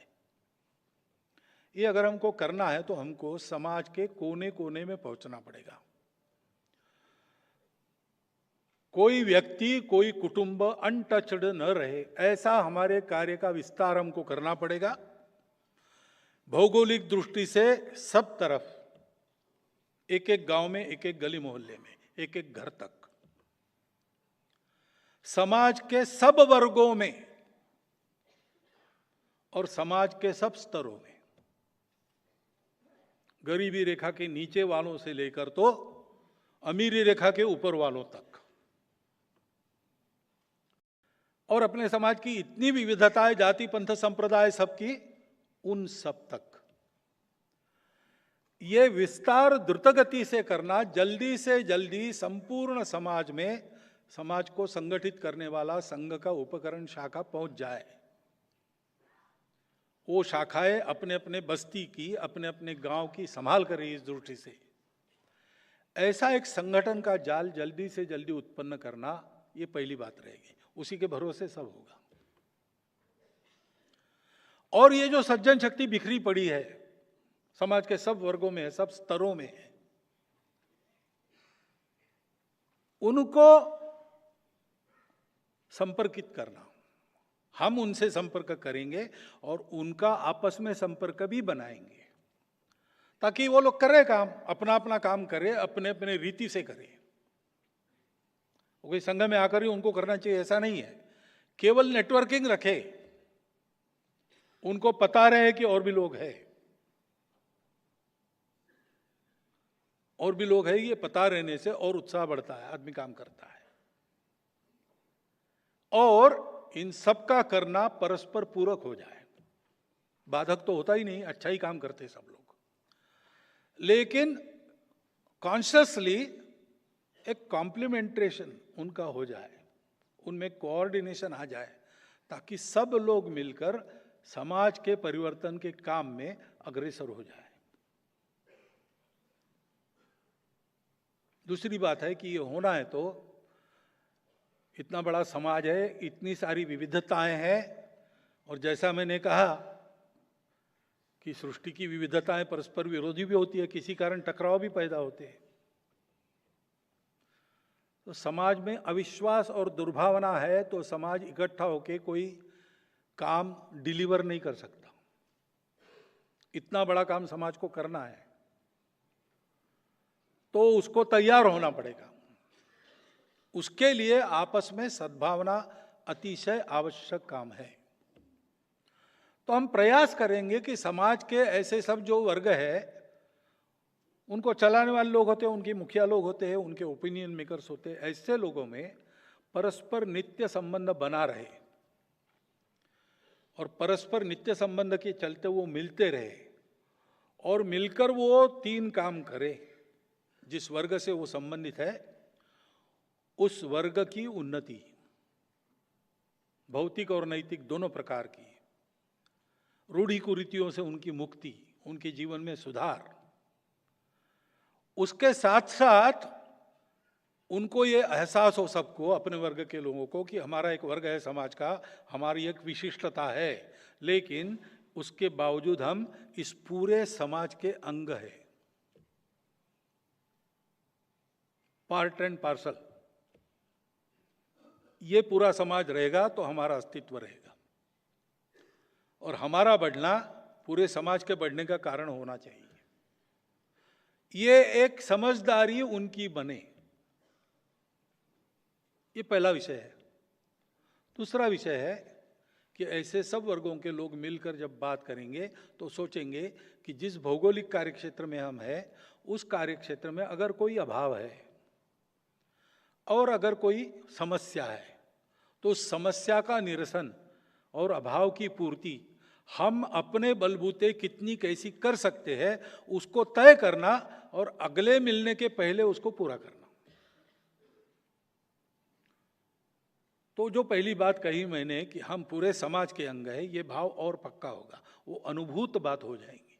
ये अगर हमको करना है तो हमको समाज के कोने कोने में पहुंचना पड़ेगा। कोई व्यक्ति, कोई कुटुंब अनटचड न रहे, ऐसा हमारे कार्य का विस्तार हमको करना पड़ेगा। भौगोलिक दृष्टि से सब तरफ, एक एक गांव में, एक एक गली मोहल्ले में, एक एक घर तक, समाज के सब वर्गों में और समाज के सब स्तरों में, गरीबी रेखा के नीचे वालों से लेकर तो अमीरी रेखा के ऊपर वालों तक, और अपने समाज की इतनी विविधताएं, जाति पंथ संप्रदाय सबकी, उन सब तक ये विस्तार द्रुत गति से करना, जल्दी से जल्दी संपूर्ण समाज में समाज को संगठित करने वाला संघ का उपकरण शाखा पहुंच जाए। वो शाखाएं अपने अपने बस्ती की, अपने अपने गांव की संभाल करे। इस दृष्टि से ऐसा एक संगठन का जाल जल्दी से जल्दी उत्पन्न करना, ये पहली बात रहेगी। उसी के भरोसे सब होगा। और ये जो सज्जन शक्ति बिखरी पड़ी है, समाज के सब वर्गों में है, सब स्तरों में है, उनको संपर्कित करना। हम उनसे संपर्क करेंगे और उनका आपस में संपर्क भी बनाएंगे, ताकि वो लोग करें काम, अपना अपना काम करें, अपने अपने रीति से करें। कोई संघ में आकर ही उनको करना चाहिए ऐसा नहीं है। केवल नेटवर्किंग रखे, उनको पता रहे कि और भी लोग हैं, और भी लोग हैं। ये पता रहने से और उत्साह बढ़ता है, आदमी काम करता है। और इन सब का करना परस्पर पूरक हो जाए। बाधक तो होता ही नहीं, अच्छा ही काम करते सब लोग, लेकिन कॉन्शियसली एक कॉम्प्लीमेंटेशन उनका हो जाए, उनमें कोऑर्डिनेशन आ जाए, ताकि सब लोग मिलकर समाज के परिवर्तन के काम में अग्रसर हो जाए। दूसरी बात है कि ये होना है तो इतना बड़ा समाज है, इतनी सारी विविधताएं हैं, और जैसा मैंने कहा कि सृष्टि की विविधताएं परस्पर विरोधी भी होती है, किसी कारण टकराव भी पैदा होते हैं। तो समाज में अविश्वास और दुर्भावना है तो समाज इकट्ठा होकर कोई काम डिलीवर नहीं कर सकता। इतना बड़ा काम समाज को करना है तो उसको तैयार होना पड़ेगा। उसके लिए आपस में सद्भावना अतिशय आवश्यक काम है। तो हम प्रयास करेंगे कि समाज के ऐसे सब जो वर्ग है, उनको चलाने वाले लोग होते हैं, उनके मुखिया लोग होते हैं, उनके ओपिनियन मेकर्स होते हैं, ऐसे लोगों में परस्पर नित्य संबंध बना रहे और परस्पर नित्य संबंध के चलते वो मिलते रहे और मिलकर वो 3 काम करे। जिस वर्ग से वो संबंधित है उस वर्ग की उन्नति, भौतिक और नैतिक दोनों प्रकार की, रूढ़ि कुरीतियों से उनकी मुक्ति, उनके जीवन में सुधार। उसके साथ साथ उनको ये एहसास हो सबको, अपने वर्ग के लोगों को, कि हमारा एक वर्ग है समाज का, हमारी एक विशिष्टता है, लेकिन उसके बावजूद हम इस पूरे समाज के अंग है, पार्ट एंड पार्सल। ये पूरा समाज रहेगा तो हमारा अस्तित्व रहेगा और हमारा बढ़ना पूरे समाज के बढ़ने का कारण होना चाहिए। ये एक समझदारी उनकी बने, ये पहला विषय है। दूसरा विषय है कि ऐसे सब वर्गों के लोग मिलकर जब बात करेंगे तो सोचेंगे कि जिस भौगोलिक कार्यक्षेत्र में हम हैं उस कार्यक्षेत्र में अगर कोई अभाव है और अगर कोई समस्या है तो उस समस्या का निरसन और अभाव की पूर्ति हम अपने बलबूते कितनी कैसी कर सकते हैं, उसको तय करना और अगले मिलने के पहले उसको पूरा करना। तो जो पहली बात कही मैंने कि हम पूरे समाज के अंग है, ये भाव और पक्का होगा, वो अनुभूत बात हो जाएंगी।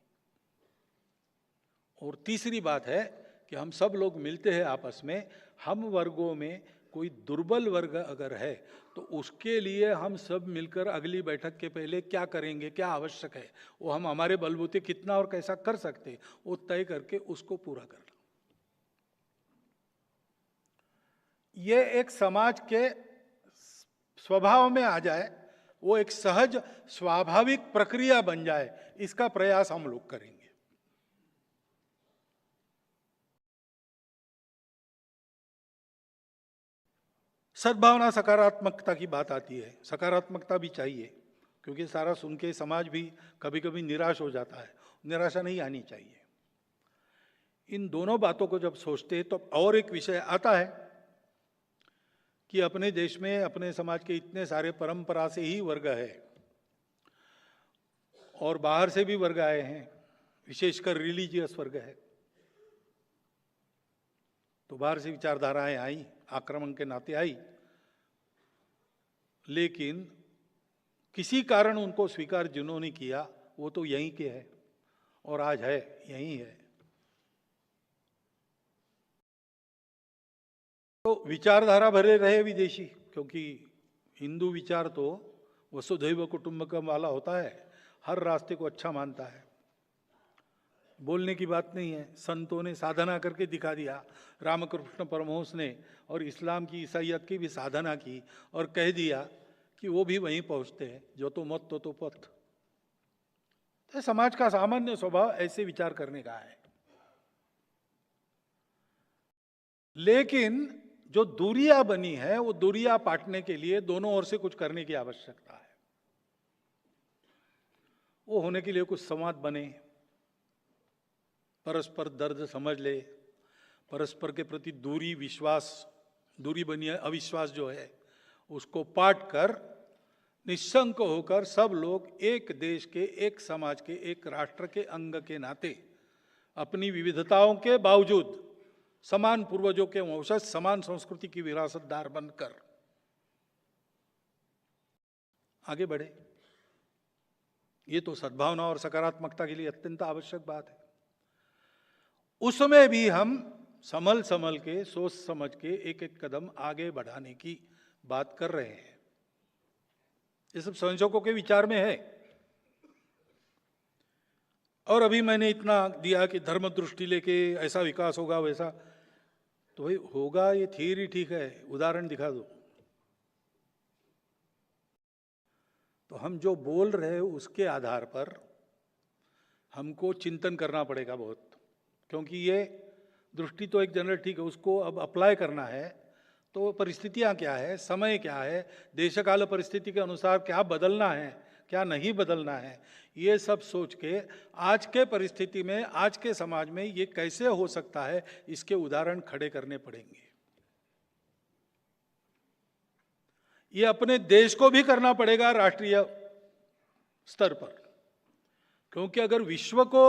और तीसरी बात है कि हम सब लोग मिलते हैं आपस में, हम वर्गों में कोई दुर्बल वर्ग अगर है तो उसके लिए हम सब मिलकर अगली बैठक के पहले क्या करेंगे, क्या आवश्यक है, वो हम हमारे बलबूते कितना और कैसा कर सकते, वो तय करके उसको पूरा करना। ये एक समाज के स्वभाव में आ जाए, वो एक सहज स्वाभाविक प्रक्रिया बन जाए, इसका प्रयास हम लोग करेंगे। सद्भावना, सकारात्मकता की बात आती है। सकारात्मकता भी चाहिए क्योंकि सारा सुन के समाज भी कभी कभी निराश हो जाता है, निराशा नहीं आनी चाहिए। इन दोनों बातों को जब सोचते हैं तो और एक विषय आता है कि अपने देश में, अपने समाज के इतने सारे परंपरा से ही वर्ग है और बाहर से भी वर्ग आए हैं, विशेषकर रिलीजियस वर्ग है। तो बाहर से विचारधाराएं आई, आक्रमण के नाते आई, लेकिन किसी कारण उनको स्वीकार जिन्होंने किया वो तो यहीं के है और आज है, यहीं है। तो विचारधारा भरे रहे विदेशी, क्योंकि हिंदू विचार तो वसुधैव कुटुंबकम वाला होता है, हर रास्ते को अच्छा मानता है। बोलने की बात नहीं है, संतों ने साधना करके दिखा दिया। रामकृष्ण परमहंस ने और इस्लाम की, ईसाइयत की भी साधना की और कह दिया कि वो भी वहीं पहुंचते हैं, जो तो मत तो पथ। तो समाज का सामान्य स्वभाव ऐसे विचार करने का है। लेकिन जो दूरियां बनी है वो दूरियां पाटने के लिए दोनों ओर से कुछ करने की आवश्यकता है। वो होने के लिए कुछ संवाद बने, परस्पर दर्द समझ ले, परस्पर के प्रति दूरी, विश्वास, दूरी बनी है, अविश्वास जो है उसको पाट कर निशंक होकर सब लोग एक देश के, एक समाज के, एक राष्ट्र के अंग के नाते अपनी विविधताओं के बावजूद समान पूर्वजों के वंशज, समान संस्कृति की विरासतदार बनकर आगे बढ़े। ये तो सद्भावना और सकारात्मकता के लिए अत्यंत आवश्यक बात है। उसमें भी हम संभल संभल के, सोच समझ के एक एक कदम आगे बढ़ाने की बात कर रहे हैं। ये सब संशोधकों के विचार में है। और अभी मैंने इतना दिया कि धर्म दृष्टि लेके ऐसा विकास होगा, वैसा, तो भाई होगा, ये थियरी ठीक है, उदाहरण दिखा दो। तो हम जो बोल रहे हैं उसके आधार पर हमको चिंतन करना पड़ेगा बहुत, क्योंकि ये दृष्टि तो एक जनरल ठीक है, उसको अब अप्लाई करना है तो परिस्थितियां क्या है, समय क्या है, देशकाल परिस्थिति के अनुसार क्या बदलना है, क्या नहीं बदलना है, ये सब सोच के आज के परिस्थिति में, आज के समाज में ये कैसे हो सकता है, इसके उदाहरण खड़े करने पड़ेंगे। ये अपने देश को भी करना पड़ेगा राष्ट्रीय स्तर पर, क्योंकि अगर विश्व को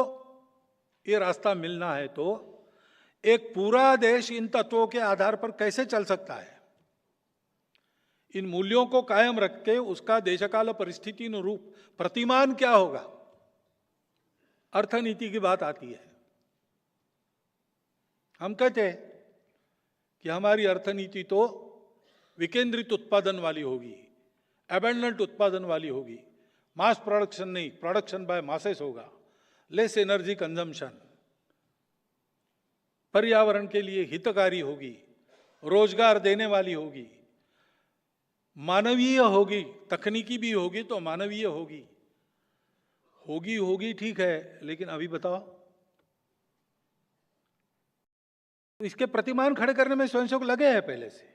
ये रास्ता मिलना है तो एक पूरा देश इन तत्वों के आधार पर कैसे चल सकता है। इन मूल्यों को कायम रख के उसका देशकाल परिस्थिति अनुरूप प्रतिमान क्या होगा, अर्थनीति की बात आती है। हम कहते हैं कि हमारी अर्थनीति तो विकेंद्रित उत्पादन वाली होगी, एबंडेंट उत्पादन वाली होगी, मास प्रोडक्शन नहीं, प्रोडक्शन बाय मासेस होगा, लेस एनर्जी कंजम्पशन, पर्यावरण के लिए हितकारी होगी, रोजगार देने वाली होगी, मानवीय होगी, तकनीकी भी होगी तो मानवीय होगी। होगी ठीक है, लेकिन अभी बताओ, तो इसके प्रतिमान खड़े करने में स्वयंसेवक लगे हैं पहले से।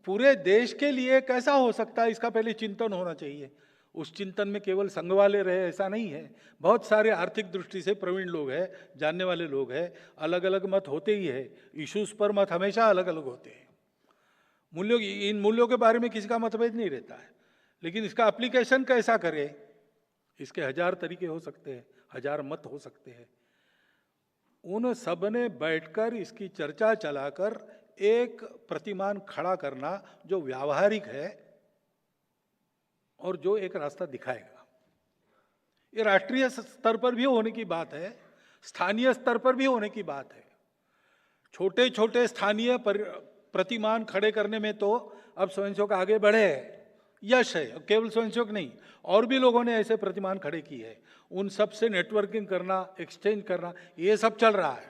पूरे देश के लिए कैसा हो सकता है, इसका पहले चिंतन होना चाहिए। उस चिंतन में केवल संघ वाले रहे ऐसा नहीं है, बहुत सारे आर्थिक दृष्टि से प्रवीण लोग हैं, जानने वाले लोग हैं, अलग अलग मत होते ही है, इश्यूज पर मत हमेशा अलग अलग होते हैं। मूल्यों, इन मूल्यों के बारे में किसी का मतभेद नहीं रहता है, लेकिन इसका एप्लीकेशन कैसा करे, इसके 1000 तरीके हो सकते हैं, 1000 मत हो सकते हैं। उन सब ने बैठकर इसकी चर्चा चलाकर एक प्रतिमान खड़ा करना जो व्यावहारिक है और जो एक रास्ता दिखाएगा। ये राष्ट्रीय स्तर पर भी होने की बात है, स्थानीय स्तर पर भी होने की बात है। छोटे छोटे स्थानीय प्रतिमान खड़े करने में तो अब स्वयंसेवक आगे बढ़े हैं, यश है। केवल स्वयंसेवक नहीं, और भी लोगों ने ऐसे प्रतिमान खड़े किए हैं। उन सब से नेटवर्किंग करना, एक्सचेंज करना, ये सब चल रहा है।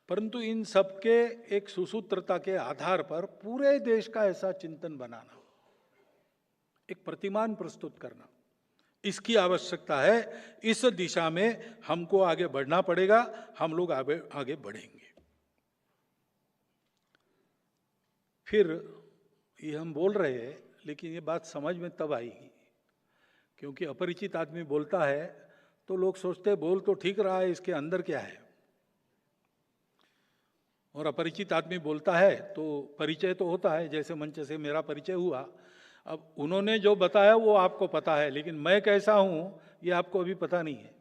परंतु इन सब के एक सुसूत्रता के आधार पर पूरे देश का ऐसा चिंतन बनाना, एक प्रतिमान प्रस्तुत करना, इसकी आवश्यकता है। इस दिशा में हमको आगे बढ़ना पड़ेगा, हम लोग आगे बढ़ेंगे। फिर ये हम बोल रहे हैं, लेकिन ये बात समझ में तब आएगी, क्योंकि अपरिचित आदमी बोलता है तो लोग सोचते हैं बोल तो ठीक रहा है, इसके अंदर क्या है। और अपरिचित आदमी बोलता है तो परिचय तो होता है, जैसे मंच से मेरा परिचय हुआ। अब उन्होंने जो बताया वो आपको पता है, लेकिन मैं कैसा हूं ये आपको अभी पता नहीं है।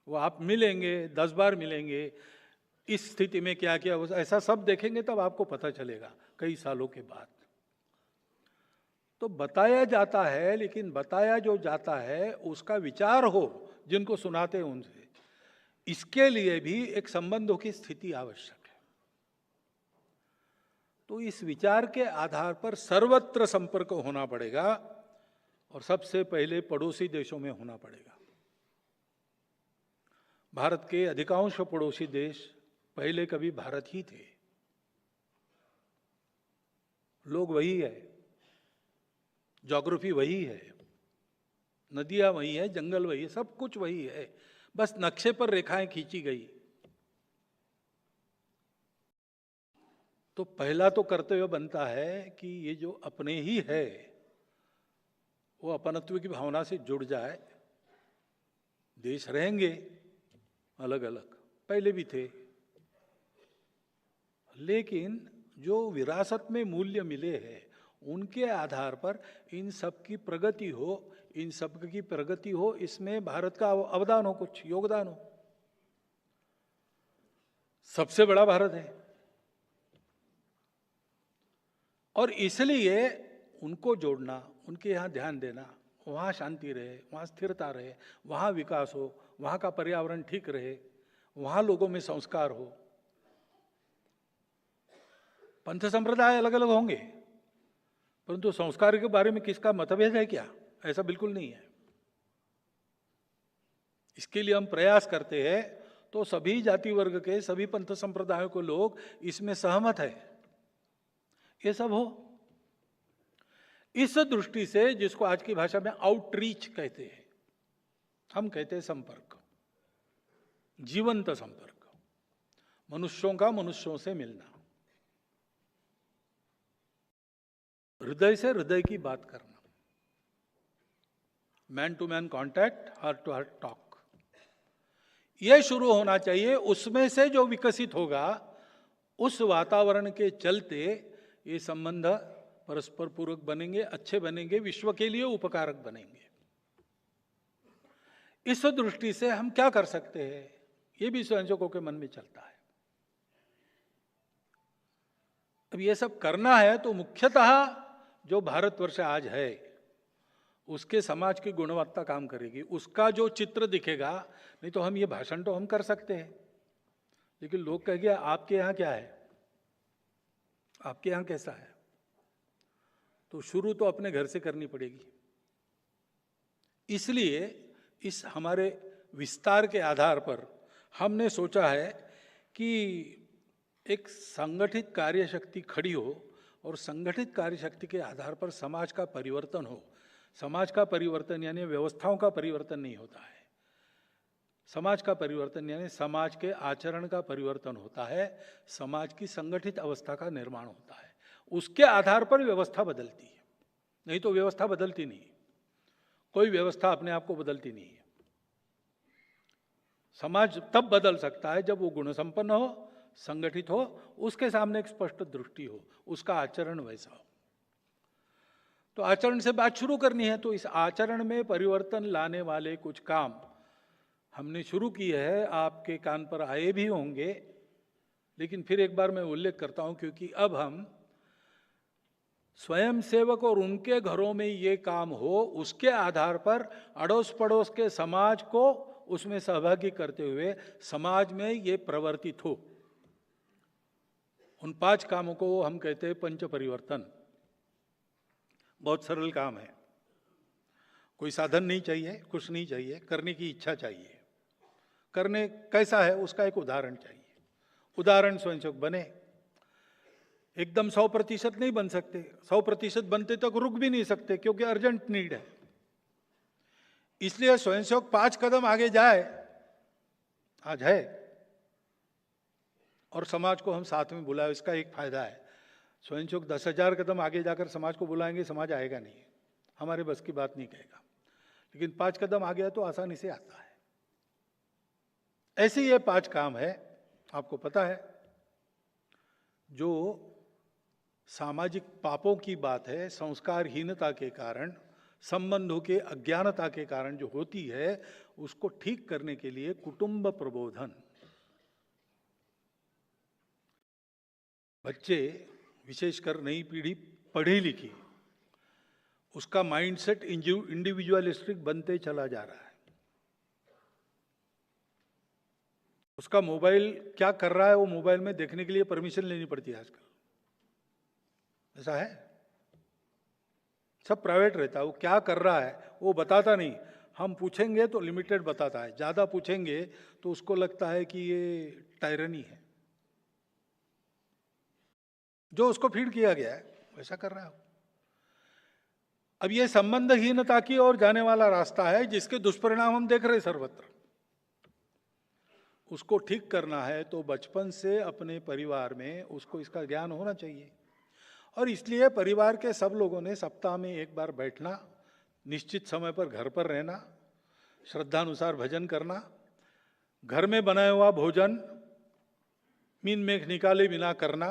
वो आप मिलेंगे, 10 बार मिलेंगे, इस स्थिति में क्या किया, ऐसा सब देखेंगे तब आपको पता चलेगा कई सालों के बाद। तो बताया जाता है, लेकिन बताया जो जाता है उसका विचार हो जिनको सुनाते हैं उनसे, इसके लिए भी एक संबंधों की स्थिति आवश्यक है। तो इस विचार के आधार पर सर्वत्र संपर्क होना पड़ेगा, और सबसे पहले पड़ोसी देशों में होना पड़ेगा। भारत के अधिकांश पड़ोसी देश पहले कभी भारत ही थे, लोग वही है, ज्योग्राफी वही है, नदियां वही है, जंगल वही है, सब कुछ वही है, बस नक्शे पर रेखाएं खींची गई। तो पहला तो कर्तव्य बनता है कि ये जो अपने ही है वो अपनत्व की भावना से जुड़ जाए। देश रहेंगे अलग अलग, पहले भी थे, लेकिन जो विरासत में मूल्य मिले हैं उनके आधार पर इन सब की प्रगति हो, इन सब की प्रगति हो, इसमें भारत का अवदान हो, कुछ योगदान हो। सबसे बड़ा भारत है, और इसलिए उनको जोड़ना, उनके यहाँ ध्यान देना, वहाँ शांति रहे, वहाँ स्थिरता रहे, वहाँ विकास हो, वहाँ का पर्यावरण ठीक रहे, वहाँ लोगों में संस्कार हो। पंथ संप्रदाय अलग अलग होंगे, परंतु संस्कार के बारे में किसका मतभेद है क्या? ऐसा बिल्कुल नहीं है। इसके लिए हम प्रयास करते हैं तो सभी जाति वर्ग के, सभी पंथ संप्रदायों को लोग इसमें सहमत है, ये सब हो। इस दृष्टि से, जिसको आज की भाषा में आउटरीच कहते हैं, हम कहते हैं संपर्क, जीवंत संपर्क, मनुष्यों का मनुष्यों से मिलना, हृदय से हृदय की बात करना, man to man contact, heart to heart talk, यह शुरू होना चाहिए। उसमें से जो विकसित होगा, उस वातावरण के चलते ये संबंध परस्पर पूरक बनेंगे, अच्छे बनेंगे, विश्व के लिए उपकारक बनेंगे। इस दृष्टि से हम क्या कर सकते हैं, ये भी स्वयंसेवकों के मन में चलता है। अब ये सब करना है तो मुख्यतः जो भारतवर्ष आज है, उसके समाज की गुणवत्ता काम करेगी, उसका जो चित्र दिखेगा। नहीं तो हम ये भाषण तो हम कर सकते हैं, लेकिन लोग कहेंगे आपके यहाँ क्या है, आपके यहाँ कैसा है। तो शुरू तो अपने घर से करनी पड़ेगी। इसलिए इस हमारे विस्तार के आधार पर हमने सोचा है कि एक संगठित कार्यशक्ति खड़ी हो, और संगठित कार्यशक्ति के आधार पर समाज का परिवर्तन हो। समाज का परिवर्तन यानी व्यवस्थाओं का परिवर्तन नहीं होता है, समाज का परिवर्तन यानी समाज के आचरण का परिवर्तन होता है, समाज की संगठित अवस्था का निर्माण होता है। उसके आधार पर व्यवस्था बदलती है, नहीं तो व्यवस्था बदलती नहीं, कोई व्यवस्था अपने आप को बदलती नहीं है। समाज तब बदल सकता है जब वो गुण संपन्न हो, संगठित हो, उसके सामने एक स्पष्ट दृष्टि हो, उसका आचरण वैसा हो। तो आचरण से बात शुरू करनी है, तो इस आचरण में परिवर्तन लाने वाले कुछ काम हमने शुरू किए हैं, आपके कान पर आए भी होंगे। लेकिन फिर एक बार मैं उल्लेख करता हूं, क्योंकि अब हम स्वयंसेवक और उनके घरों में ये काम हो, उसके आधार पर अड़ोस पड़ोस के समाज को उसमें सहभागी करते हुए समाज में ये प्रवर्तित हो। उन 5 कामों को हम कहते हैं पंच परिवर्तन। बहुत सरल काम है, कोई साधन नहीं चाहिए, कुछ नहीं चाहिए, करने की इच्छा चाहिए। करने कैसा है उसका एक उदाहरण चाहिए। उदाहरण स्वयंसेवक बने, एकदम 100% नहीं बन सकते, 100% बनते तक रुक भी नहीं सकते, क्योंकि अर्जेंट नीड है। इसलिए स्वयंसेवक 5 कदम आगे जाए, आज है, और समाज को हम साथ में बुलाए। इसका एक फायदा है, स्वयंसेवक 10,000 कदम आगे जाकर समाज को बुलाएंगे, समाज आएगा नहीं, हमारे बस की बात नहीं कहेगा। लेकिन 5 कदम आ गया तो आसानी से आता है। ऐसे ये 5 काम है, आपको पता है, जो सामाजिक पापों की बात है, संस्कारहीनता के कारण, संबंधों के अज्ञानता के कारण जो होती है, उसको ठीक करने के लिए कुटुंब प्रबोधन। बच्चे, विशेषकर नई पीढ़ी पढ़ी लिखी, उसका माइंडसेट इंडिविजुअलिस्टिक बनते चला जा रहा है। उसका मोबाइल क्या कर रहा है, वो मोबाइल में देखने के लिए परमिशन लेनी पड़ती है आजकल, ऐसा है। सब प्राइवेट रहता है, वो क्या कर रहा है वो बताता नहीं। हम पूछेंगे तो लिमिटेड बताता है, ज्यादा पूछेंगे तो उसको लगता है कि ये टायरनी है। जो उसको फीड किया गया है वैसा कर रहा है। अब ये संबंधहीनता की ओर जाने वाला रास्ता है, जिसके दुष्परिणाम हम देख रहे सर्वत्र। उसको ठीक करना है तो बचपन से अपने परिवार में उसको इसका ज्ञान होना चाहिए। और इसलिए परिवार के सब लोगों ने सप्ताह में एक बार बैठना, निश्चित समय पर घर पर रहना, श्रद्धानुसार भजन करना, घर में बनाया हुआ भोजन मीन मेघ निकाले बिना करना,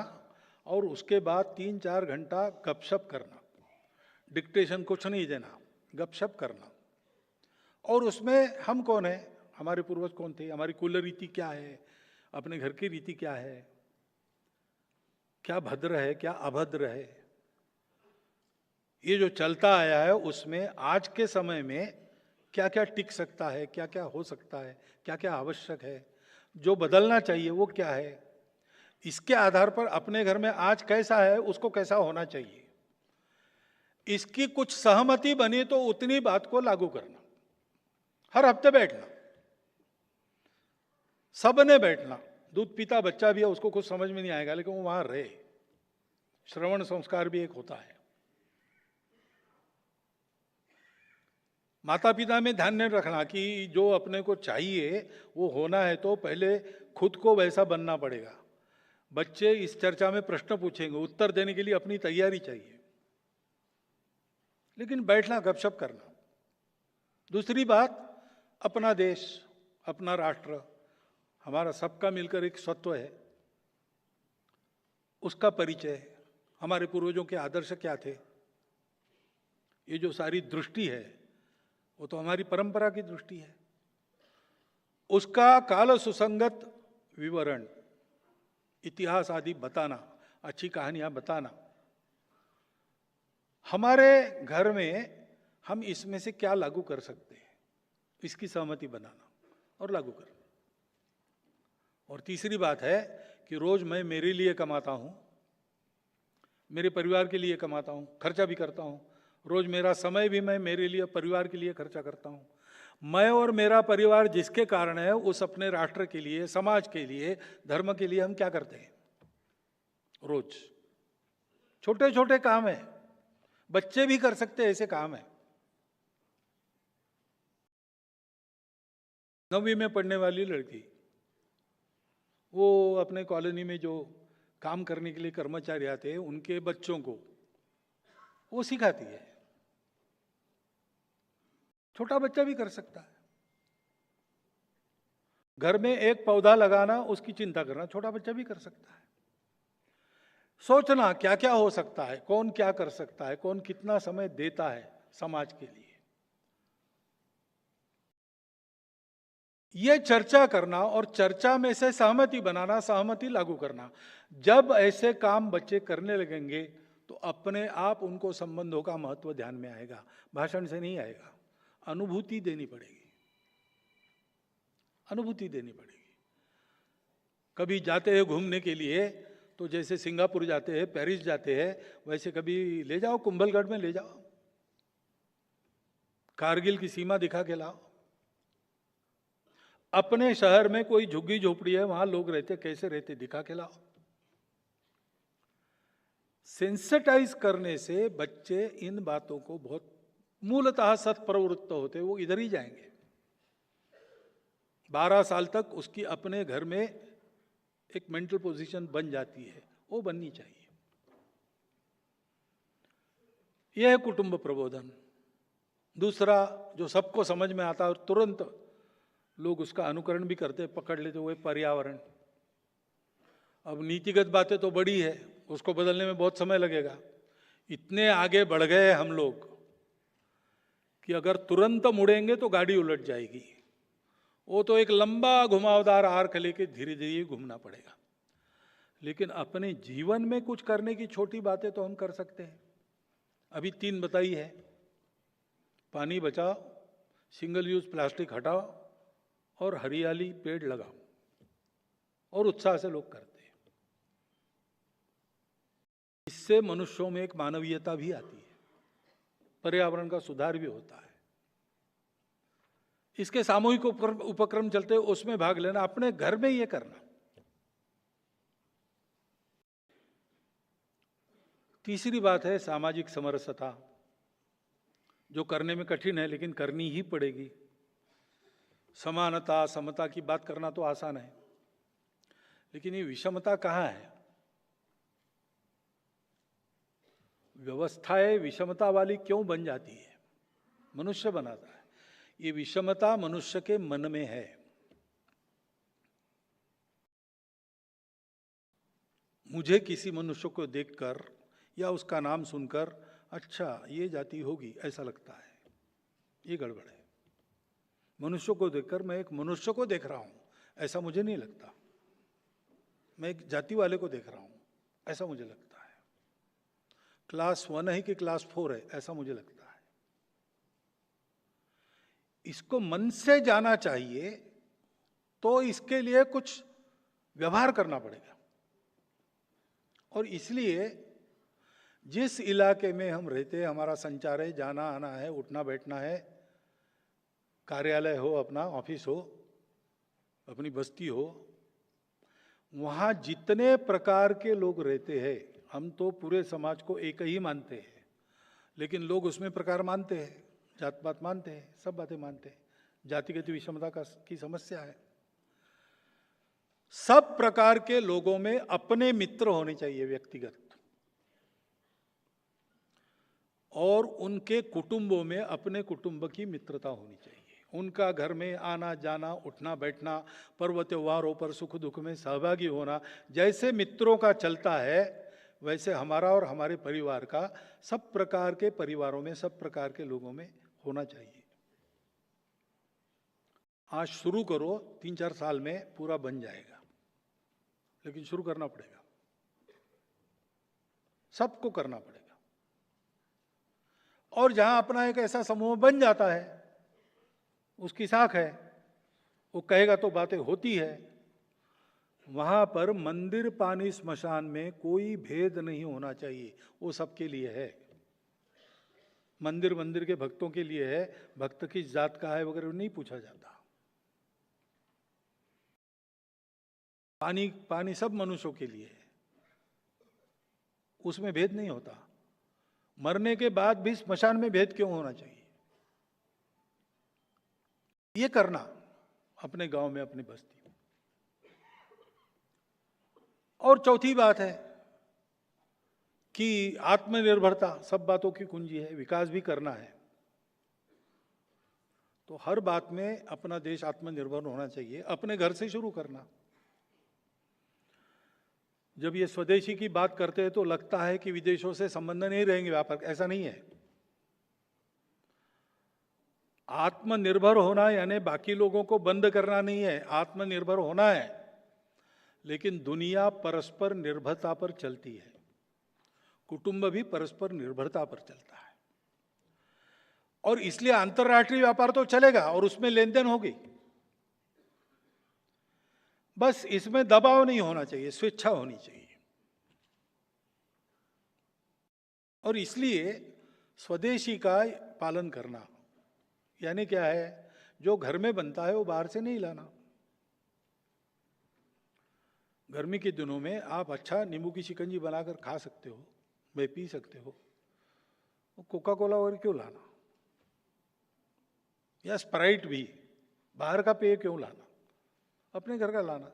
और उसके बाद 3-4 घंटा गपशप करना। डिक्टेशन कुछ नहीं देना, गपशप करना। और उसमें हम कौन है, हमारे पूर्वज कौन थे, हमारी कुल रीति क्या है, अपने घर की रीति क्या है, क्या भद्र है, क्या अभद्र है, ये जो चलता आया है, उसमें आज के समय में क्या क्या टिक सकता है, क्या क्या हो सकता है, क्या क्या आवश्यक है, जो बदलना चाहिए वो क्या है, इसके आधार पर अपने घर में आज कैसा है उसको कैसा होना चाहिए, इसकी कुछ सहमति बनी तो उतनी बात को लागू करना। हर हफ्ते बैठना, सबने बैठना, दूध पीता बच्चा भी है, उसको कुछ समझ में नहीं आएगा, लेकिन वो वहां रहे। श्रवण संस्कार भी एक होता है। माता पिता में ध्यान नहीं रखना कि जो अपने को चाहिए वो होना है तो पहले खुद को वैसा बनना पड़ेगा। बच्चे इस चर्चा में प्रश्न पूछेंगे, उत्तर देने के लिए अपनी तैयारी चाहिए, लेकिन बैठना गपशप करना। दूसरी बात, अपना देश, अपना राष्ट्र हमारा सबका मिलकर एक स्वत्व है, उसका परिचय, हमारे पूर्वजों के आदर्श क्या थे, ये जो सारी दृष्टि है वो तो हमारी परंपरा की दृष्टि है। उसका काल सुसंगत विवरण, इतिहास आदि बताना, अच्छी कहानियां बताना। हमारे घर में हम इसमें से क्या लागू कर सकते हैं, इसकी सहमति बनाना और लागू करना। और तीसरी बात है कि रोज मैं मेरे लिए कमाता हूं, मेरे परिवार के लिए कमाता हूं, खर्चा भी करता हूं। रोज मेरा समय भी मैं मेरे लिए, परिवार के लिए खर्चा करता हूं। मैं और मेरा परिवार जिसके कारण है, उस अपने राष्ट्र के लिए, समाज के लिए, धर्म के लिए हम क्या करते हैं? रोज छोटे छोटे काम है, बच्चे भी कर सकते हैं ऐसे काम है। 9वीं में पढ़ने वाली लड़की, वो अपने कॉलोनी में जो काम करने के लिए कर्मचारी आते हैं, उनके बच्चों को वो सिखाती है। छोटा बच्चा भी कर सकता है। घर में एक पौधा लगाना, उसकी चिंता करना छोटा बच्चा भी कर सकता है। सोचना क्या क्या हो सकता है, कौन क्या कर सकता है, कौन कितना समय देता है समाज के लिए, ये चर्चा करना और चर्चा में से सहमति बनाना, सहमति लागू करना। जब ऐसे काम बच्चे करने लगेंगे तो अपने आप उनको संबंधों का महत्व ध्यान में आएगा, भाषण से नहीं आएगा। अनुभूति देनी पड़ेगी, अनुभूति देनी पड़ेगी। कभी जाते हैं घूमने के लिए तो जैसे सिंगापुर जाते हैं, पेरिस जाते हैं, वैसे कभी ले जाओ, कुंभलगढ़ में ले जाओ, कारगिल की सीमा दिखा के लाओ। अपने शहर में कोई झुग्गी झोपड़ी है, वहां लोग रहते, कैसे रहते, दिखा के लाओ। सेंसिटाइज करने से बच्चे इन बातों को बहुत मूलतः सत्प्रवृत्त होते, वो इधर ही जाएंगे। 12 साल तक उसकी अपने घर में एक मेंटल पोजीशन बन जाती है, वो बननी चाहिए। यह है कुटुंब प्रबोधन। दूसरा जो सबको समझ में आता है और तुरंत लोग उसका अनुकरण भी करते, पकड़ लेते, वो है पर्यावरण। अब नीतिगत बातें तो बड़ी है, उसको बदलने में बहुत समय लगेगा। इतने आगे बढ़ गए हम लोग कि अगर तुरंत मुड़ेंगे तो गाड़ी उलट जाएगी। वो तो एक लंबा घुमावदार आर्क लेके धीरे धीरे घूमना पड़ेगा। लेकिन अपने जीवन में कुछ करने की छोटी बातें तो हम कर सकते हैं। अभी 3 बताई है, पानी बचाओ, सिंगल यूज प्लास्टिक हटाओ और हरियाली पेड़ लगाओ, और उत्साह से लोग करते हैं। इससे मनुष्यों में एक मानवीयता भी आती है, पर्यावरण का सुधार भी होता है। इसके सामूहिक उपक्रम चलते हैं, उसमें भाग लेना, अपने घर में ये करना। तीसरी बात है सामाजिक समरसता, जो करने में कठिन है लेकिन करनी ही पड़ेगी। समानता, समता की बात करना तो आसान है, लेकिन ये विषमता कहाँ है? व्यवस्थाएं विषमता वाली क्यों बन जाती है? मनुष्य बनाता है। ये विषमता मनुष्य के मन में है। मुझे किसी मनुष्य को देखकर या उसका नाम सुनकर अच्छा ये जाति होगी ऐसा लगता है, ये गड़बड़ है। मनुष्य को देखकर मैं एक मनुष्य को देख रहा हूं ऐसा मुझे नहीं लगता, मैं एक जाति वाले को देख रहा हूं ऐसा मुझे लगता है। क्लास 1 है कि क्लास 4 है ऐसा मुझे लगता है। इसको मन से जाना चाहिए तो इसके लिए कुछ व्यवहार करना पड़ेगा। और इसलिए जिस इलाके में हम रहते हैं, हमारा संचार है, जाना आना है, उठना बैठना है, कार्यालय हो, अपना ऑफिस हो, अपनी बस्ती हो, वहां जितने प्रकार के लोग रहते हैं, हम तो पूरे समाज को एक ही मानते हैं, लेकिन लोग उसमें प्रकार मानते हैं, जात पात मानते हैं, सब बातें मानते हैं, जातिगत विषमता की समस्या है। सब प्रकार के लोगों में अपने मित्र होने चाहिए व्यक्तिगत, और उनके कुटुंबों में अपने कुटुंब की मित्रता होनी चाहिए। उनका घर में आना जाना, उठना बैठना, पर्व त्योहारों पर सुख दुख में सहभागी होना, जैसे मित्रों का चलता है वैसे हमारा और हमारे परिवार का सब प्रकार के परिवारों में, सब प्रकार के लोगों में होना चाहिए। आज शुरू करो, 3-4 साल में पूरा बन जाएगा, लेकिन शुरू करना पड़ेगा, सबको करना पड़ेगा। और जहां अपना एक ऐसा समूह बन जाता है, उसकी साख है, वो कहेगा तो बातें होती है, वहां पर मंदिर पानी स्मशान में कोई भेद नहीं होना चाहिए, वो सबके लिए है। मंदिर मंदिर के भक्तों के लिए है, भक्त किस जात का है वगैरह नहीं पूछा जाता। पानी पानी सब मनुष्यों के लिए है, उसमें भेद नहीं होता। मरने के बाद भी स्मशान में भेद क्यों होना चाहिए? ये करना अपने गांव में, अपनी बस्ती में। और चौथी बात है कि आत्मनिर्भरता सब बातों की कुंजी है, विकास भी करना है, तो हर बात में अपना देश आत्मनिर्भर होना चाहिए, अपने घर से शुरू करना। जब ये स्वदेशी की बात करते हैं तो लगता है कि विदेशों से संबंध नहीं रहेंगे, व्यापार, ऐसा नहीं है। आत्मनिर्भर होना यानी बाकी लोगों को बंद करना नहीं है, आत्मनिर्भर होना है, लेकिन दुनिया परस्पर निर्भरता पर चलती है, कुटुंब भी परस्पर निर्भरता पर चलता है, और इसलिए अंतर्राष्ट्रीय व्यापार तो चलेगा और उसमें लेन देन होगी, बस इसमें दबाव नहीं होना चाहिए, स्वेच्छा होनी चाहिए। और इसलिए स्वदेशी का पालन करना यानी क्या है, जो घर में बनता है वो बाहर से नहीं लाना। गर्मी के दिनों में आप अच्छा नींबू की शिकंजी बनाकर खा सकते हो, मैं पी सकते हो, कोका कोला और क्यों लाना, या स्प्राइट भी, बाहर का पेय क्यों लाना, अपने घर का लाना।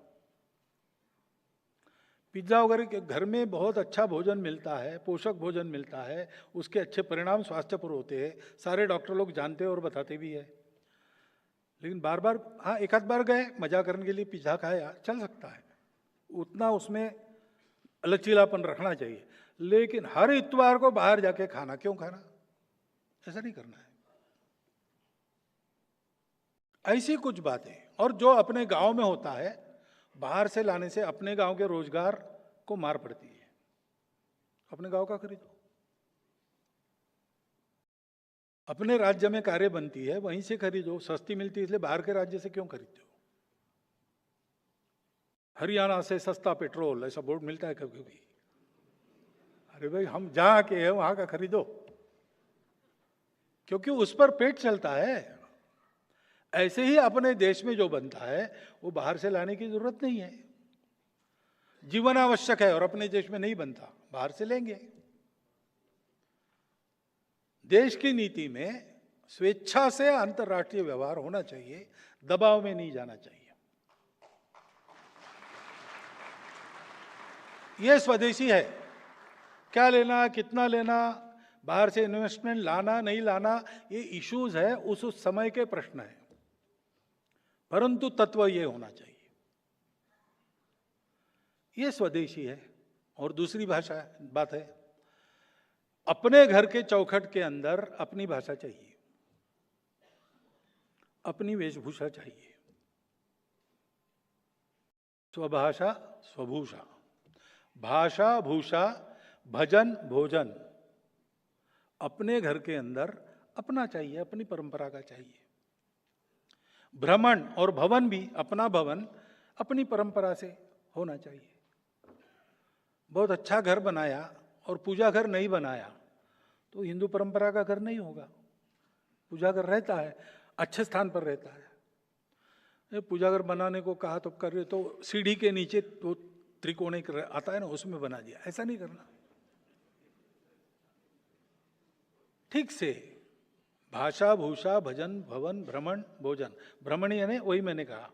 पिज्जा वगैरह के घर में बहुत अच्छा भोजन मिलता है, पोषक भोजन मिलता है, उसके अच्छे परिणाम स्वास्थ्य पर होते हैं, सारे डॉक्टर लोग जानते हैं और बताते भी है। लेकिन बार बार, हाँ एक आध बार गए मजा करने के लिए पिज्जा खाया, चल सकता है, उतना उसमें लचीलापन रखना चाहिए, लेकिन हर इतवार को बाहर जाके खाना क्यों खाना, ऐसा नहीं करना है। ऐसी कुछ बातें, और जो अपने गांव में होता है बाहर से लाने से अपने गांव के रोजगार को मार पड़ती है। अपने गांव का खरीदो, अपने राज्य में कार्य बनती है वहीं से खरीदो, सस्ती मिलती है इसलिए बाहर के राज्य से क्यों खरीदते हो। हरियाणा से सस्ता पेट्रोल ऐसा बोर्ड मिलता है कभी कभी, अरे भाई हम जहां के हैं वहां का खरीदो, क्योंकि उस पर पेट चलता है। ऐसे ही अपने देश में जो बनता है वो बाहर से लाने की जरूरत नहीं है, जीवन आवश्यक है और अपने देश में नहीं बनता, बाहर से लेंगे। देश की नीति में स्वेच्छा से अंतर्राष्ट्रीय व्यवहार होना चाहिए, दबाव में नहीं जाना चाहिए। यह स्वदेशी है, क्या लेना, कितना लेना, बाहर से इन्वेस्टमेंट लाना नहीं लाना, ये इश्यूज है, उस समय के प्रश्न है, परंतु तत्व ये होना चाहिए, ये स्वदेशी है। और दूसरी भाषा बात है, अपने घर के चौखट के अंदर अपनी भाषा चाहिए, अपनी वेशभूषा चाहिए, स्वभाषा स्वभूषा, भाषा भूषा भजन भोजन, अपने घर के अंदर अपना चाहिए, अपनी परंपरा का चाहिए। भ्रमण और भवन भी, अपना भवन अपनी परंपरा से होना चाहिए। बहुत अच्छा घर बनाया और पूजा घर नहीं बनाया तो हिंदू परंपरा का घर नहीं होगा। पूजा घर रहता है, अच्छे स्थान पर रहता है। पूजा घर बनाने को कहा तो कर रहे, तो सीढ़ी के नीचे तो त्रिकोण एक आता है ना, उसमें बना दिया। ऐसा नहीं करना। ठीक से भाषा भूषा भजन भवन भ्रमण भोजन। भ्रमण यानी वही मैंने कहा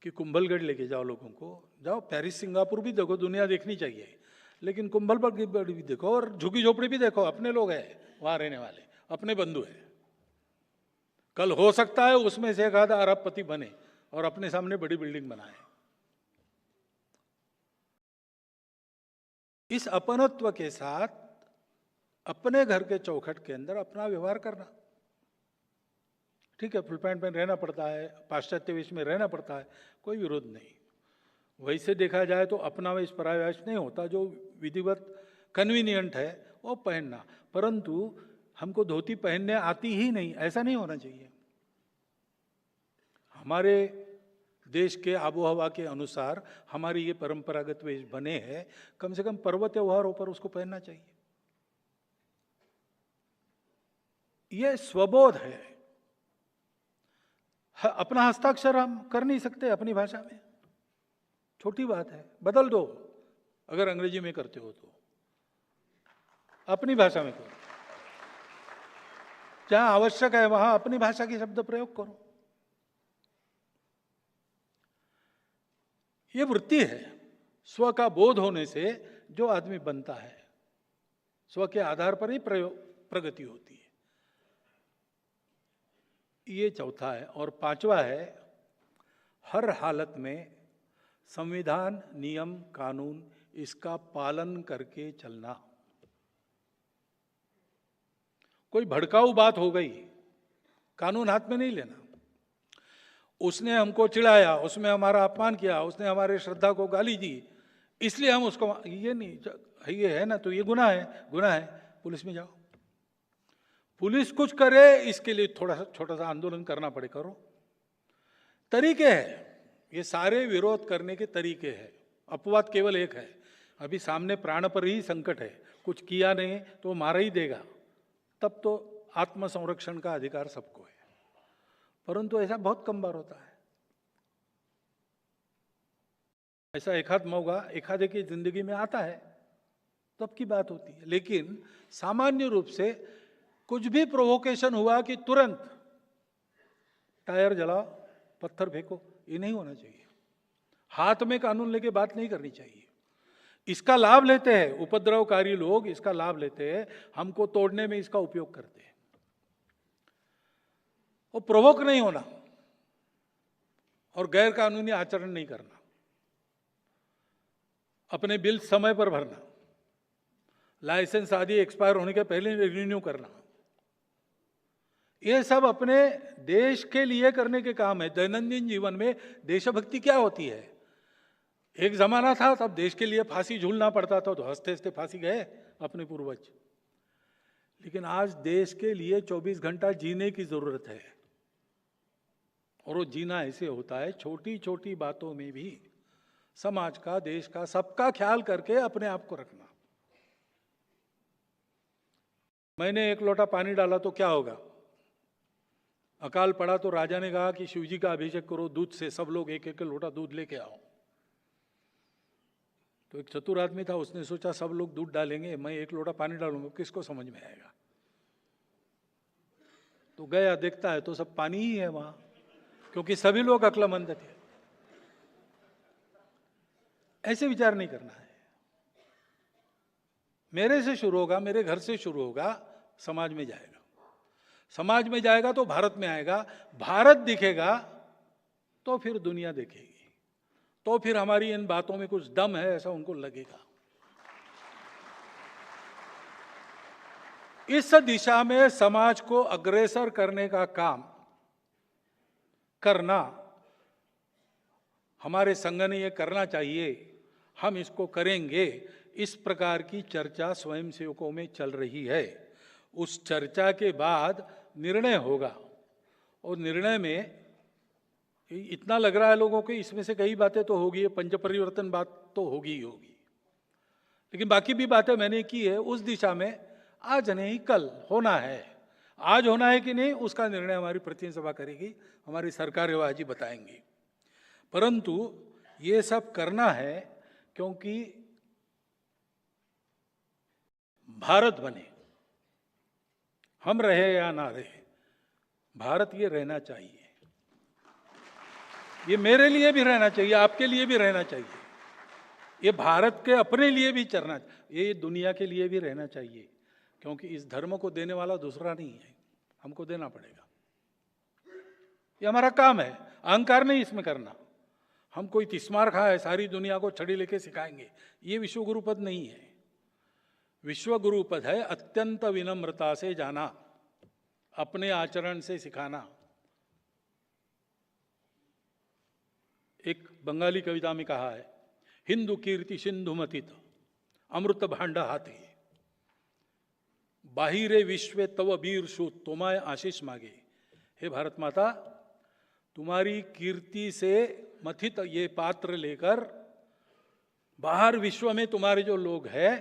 कि कुंभलगढ़ लेके जाओ लोगों को, जाओ पेरिस सिंगापुर भी देखो, दुनिया देखनी चाहिए, लेकिन कुंभलगढ़ भी देखो और झुग्गी झोपड़ी भी देखो। अपने लोग हैं वहां रहने वाले, अपने बंधु हैं। कल हो सकता है उसमें से एक आधा अरबपति बने और अपने सामने बड़ी बिल्डिंग बनाए। इस अपनत्व के साथ अपने घर के चौखट के अंदर अपना व्यवहार करना। ठीक है, फुल पैंट में रहना पड़ता है, पाश्चात्य वेश में रहना पड़ता है, कोई विरोध नहीं। वैसे देखा जाए तो अपना वेश पराया वेश नहीं होता, जो विधिवत कन्वीनियंट है वो पहनना। परंतु हमको धोती पहनने आती ही नहीं, ऐसा नहीं होना चाहिए। हमारे देश के आबोहवा के अनुसार हमारी ये परंपरागत वेश बने हैं, कम से कम पर्व त्योहारों पर उसको पहनना चाहिए। ये स्वबोध है। अपना हस्ताक्षर हम कर नहीं सकते अपनी भाषा में, छोटी बात है, बदल दो। अगर अंग्रेजी में करते हो तो अपनी भाषा में करो, जहां आवश्यक है वहां अपनी भाषा के शब्द प्रयोग करो। ये वृत्ति है। स्व का बोध होने से जो आदमी बनता है, स्व के आधार पर ही प्रगति होती है। ये चौथा है। और पांचवा है, हर हालत में संविधान नियम कानून इसका पालन करके चलना। कोई भड़काऊ बात हो गई, कानून हाथ में नहीं लेना। उसने हमको चिढ़ाया, उसने हमारा अपमान किया, उसने हमारे श्रद्धा को गाली दी, इसलिए हम उसको, ये नहीं, ये है ना तो ये गुनाह है, गुनाह है, पुलिस में जाओ। पुलिस कुछ करे इसके लिए थोड़ा सा छोटा सा आंदोलन करना पड़े, करो। तरीके हैं, ये सारे विरोध करने के तरीके हैं। अपवाद केवल एक है, अभी सामने प्राण पर ही संकट है, कुछ किया नहीं तो मारा ही देगा, तब तो आत्मसंरक्षण का अधिकार सबको है। परंतु ऐसा बहुत कम बार होता है। ऐसा एकाध मौका एकाधे की जिंदगी में आता है, तब की बात होती है। लेकिन सामान्य रूप से कुछ भी प्रोवोकेशन हुआ कि तुरंत टायर जलाओ, पत्थर फेंको, ये नहीं होना चाहिए। हाथ में कानून लेके बात नहीं करनी चाहिए। इसका लाभ लेते हैं उपद्रवकारी लोग, इसका लाभ लेते हैं, हमको तोड़ने में इसका उपयोग करते हैं। वो प्रोवोक नहीं होना और गैर कानूनी आचरण नहीं करना, अपने बिल समय पर भरना, लाइसेंस आदि एक्सपायर होने के पहले रिन्यू करना, ये सब अपने देश के लिए करने के काम है। दैनंदिन जीवन में देशभक्ति क्या होती है? एक जमाना था तब देश के लिए फांसी झूलना पड़ता था, तो हंसते हंसते फांसी गए अपने पूर्वज। लेकिन आज देश के लिए 24 घंटा जीने की जरूरत है, और वो जीना ऐसे होता है छोटी छोटी बातों में भी समाज का, देश का, सबका ख्याल करके अपने आप को रखना। मैंने एक लोटा पानी डाला तो क्या होगा? अकाल पड़ा तो राजा ने कहा कि शिवजी का अभिषेक करो दूध से, सब लोग एक एक लोटा दूध लेके आओ। तो एक चतुर आदमी था, उसने सोचा सब लोग दूध डालेंगे, मैं एक लोटा पानी डालूंगा, किसको समझ में आएगा? तो गया, देखता है तो सब पानी ही है वहां, क्योंकि सभी लोग अक्लमंद थे। ऐसे विचार नहीं करना है। मेरे से शुरू होगा, मेरे घर से शुरू होगा, समाज में जाएगा, समाज में जाएगा तो भारत में आएगा, भारत दिखेगा तो फिर दुनिया देखेगी, तो फिर हमारी इन बातों में कुछ दम है ऐसा उनको लगेगा। इस दिशा में समाज को अग्रसर करने का काम करना हमारे संघ ने ये करना चाहिए, हम इसको करेंगे। इस प्रकार की चर्चा स्वयंसेवकों में चल रही है। उस चर्चा के बाद निर्णय होगा, और निर्णय में इतना लग रहा है लोगों को इसमें से कई बातें तो होगी, पंच परिवर्तन बात तो होगी ही होगी, लेकिन बाकी भी बातें मैंने की है उस दिशा में आज नहीं कल होना है। आज होना है कि नहीं उसका निर्णय हमारी प्रतिनिधि सभा करेगी, हमारी सरकार्यवाही बताएंगी। परंतु ये सब करना है क्योंकि भारत बने, हम रहे या ना रहे, भारत ये रहना चाहिए। ये मेरे लिए भी रहना चाहिए, आपके लिए भी रहना चाहिए, ये भारत के अपने लिए भी चलना, ये दुनिया के लिए भी रहना चाहिए, क्योंकि इस धर्म को देने वाला दूसरा नहीं है, हमको देना पड़ेगा। ये हमारा काम है, अहंकार नहीं इसमें करना। हम कोई तिस्मार खा है सारी दुनिया को छड़ी लेके सिखाएंगे, ये विश्व गुरु पद नहीं है। विश्व गुरु पद है अत्यंत विनम्रता से जाना, अपने आचरण से सिखाना। एक बंगाली कविता में कहा है, हिंदू कीर्ति सिंधु मथित अमृत भांडा हाथे, बाहिरे विश्व तव वीर सूत तुम्हारे आशीष मांगे। हे भारत माता, तुम्हारी कीर्ति से मथित ये पात्र लेकर बाहर विश्व में तुम्हारे जो लोग हैं,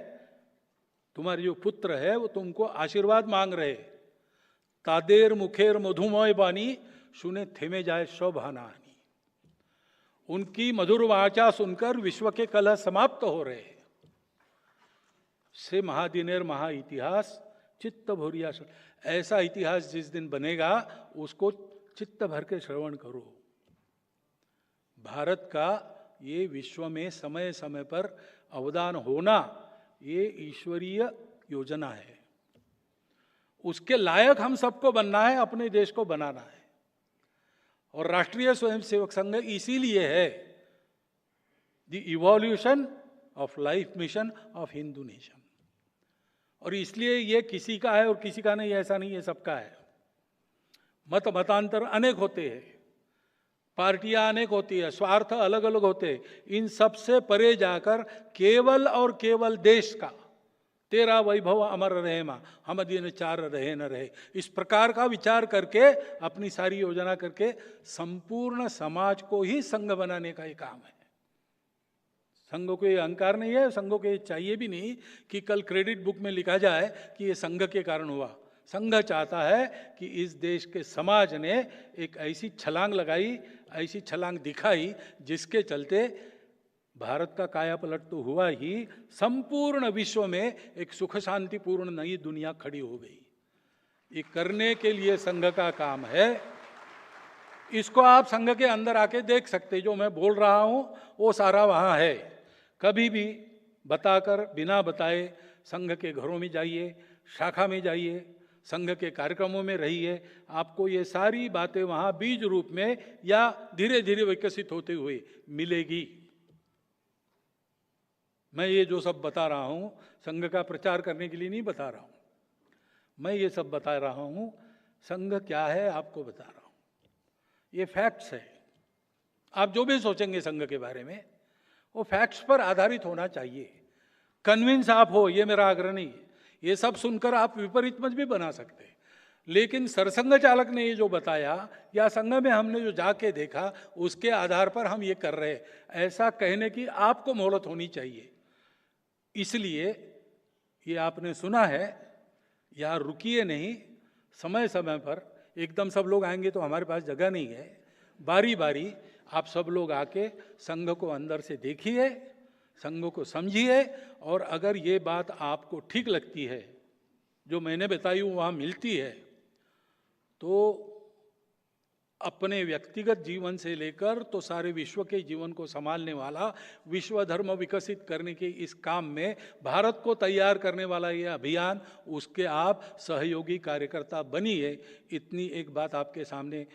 तुम्हारे जो पुत्र है, वो तुमको आशीर्वाद मांग रहे। तादेर मुखेर मधुमय बानी सुने थेमे जाए शोभानानी। उनकी मधुर वाचा सुनकर विश्व के कलह समाप्त हो रहे। से महादिनेर महा इतिहास चित्त भोरिया, ऐसा इतिहास जिस दिन बनेगा उसको चित्त भर के श्रवण करो। भारत का ये विश्व में समय समय पर अवदान होना, ये ईश्वरीय योजना है। उसके लायक हम सबको बनना है, अपने देश को बनाना है। और राष्ट्रीय स्वयंसेवक संघ इसीलिए है the evolution of life mission of Hindu nation. और इसलिए ये किसी का है और किसी का नहीं, ऐसा नहीं है, सबका है। मतांतर अनेक होते हैं, पार्टियां अनेक होती है, स्वार्थ अलग अलग होते हैं। इन सब से परे जाकर केवल और केवल देश का तेरा वैभव अमर रहे मां, हम दिन चार रहे न रहे, इस प्रकार का विचार करके अपनी सारी योजना करके संपूर्ण समाज को ही संघ बनाने का ये काम है। संघ को ये अहंकार नहीं है, संघ को ये चाहिए भी नहीं कि कल क्रेडिट बुक में लिखा जाए कि ये संघ के कारण हुआ। संघ चाहता है कि इस देश के समाज ने एक ऐसी छलांग लगाई, ऐसी छलांग दिखाई, जिसके चलते भारत का कायापलट तो हुआ ही, संपूर्ण विश्व में एक सुख शांतिपूर्ण नई दुनिया खड़ी हो गई। ये करने के लिए संघ का काम है। इसको आप संघ के अंदर आके देख सकते, जो मैं बोल रहा हूं वो सारा वहां है। कभी भी बताकर बिना बताए संघ के घरों में जाइए, शाखा में जाइए, संघ के कार्यक्रमों में रहिए, आपको ये सारी बातें वहां बीज रूप में या धीरे धीरे विकसित होते हुए मिलेगी। मैं ये जो सब बता रहा हूं संघ का प्रचार करने के लिए नहीं बता रहा हूं, मैं ये सब बता रहा हूं संघ क्या है आपको बता रहा हूं। ये फैक्ट्स है। आप जो भी सोचेंगे संघ के बारे में वो फैक्ट्स पर आधारित होना चाहिए। कन्विंस आप हो, ये मेरा आग्रह नहीं। ये सब सुनकर आप विपरीत मत भी बना सकते, लेकिन सरसंघ चालक ने ये जो बताया या संघ में हमने जो जाके देखा उसके आधार पर हम ये कर रहे, ऐसा कहने की आपको मोहलत होनी चाहिए। इसलिए ये आपने सुना है, या रुकिए नहीं, समय समय पर एकदम सब लोग आएंगे तो हमारे पास जगह नहीं है। बारी बारी आप सब लोग आके संघ को अंदर से देखिए, संघ को समझिए, और अगर ये बात आपको ठीक लगती है, जो मैंने बताई वहाँ मिलती है, तो अपने व्यक्तिगत जीवन से लेकर तो सारे विश्व के जीवन को संभालने वाला, विश्व धर्म विकसित करने के इस काम में भारत को तैयार करने वाला ये अभियान, उसके आप सहयोगी कार्यकर्ता बनिए। इतनी एक बात आपके सामने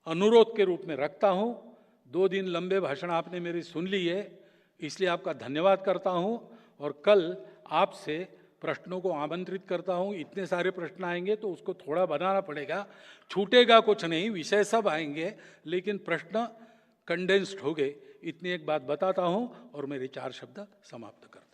अनुरोध के रूप में रखता हूँ। 2 दिन लंबे भाषण आपने मेरी सुन ली है, इसलिए आपका धन्यवाद करता हूँ। और कल आपसे प्रश्नों को आमंत्रित करता हूँ। इतने सारे प्रश्न आएंगे तो उसको थोड़ा बनाना पड़ेगा, छूटेगा कुछ नहीं, विषय सब आएंगे, लेकिन प्रश्न कंडेंस्ड हो गए। इतनी एक बात बताता हूँ और मेरे 4 शब्द समाप्त करता हूँ।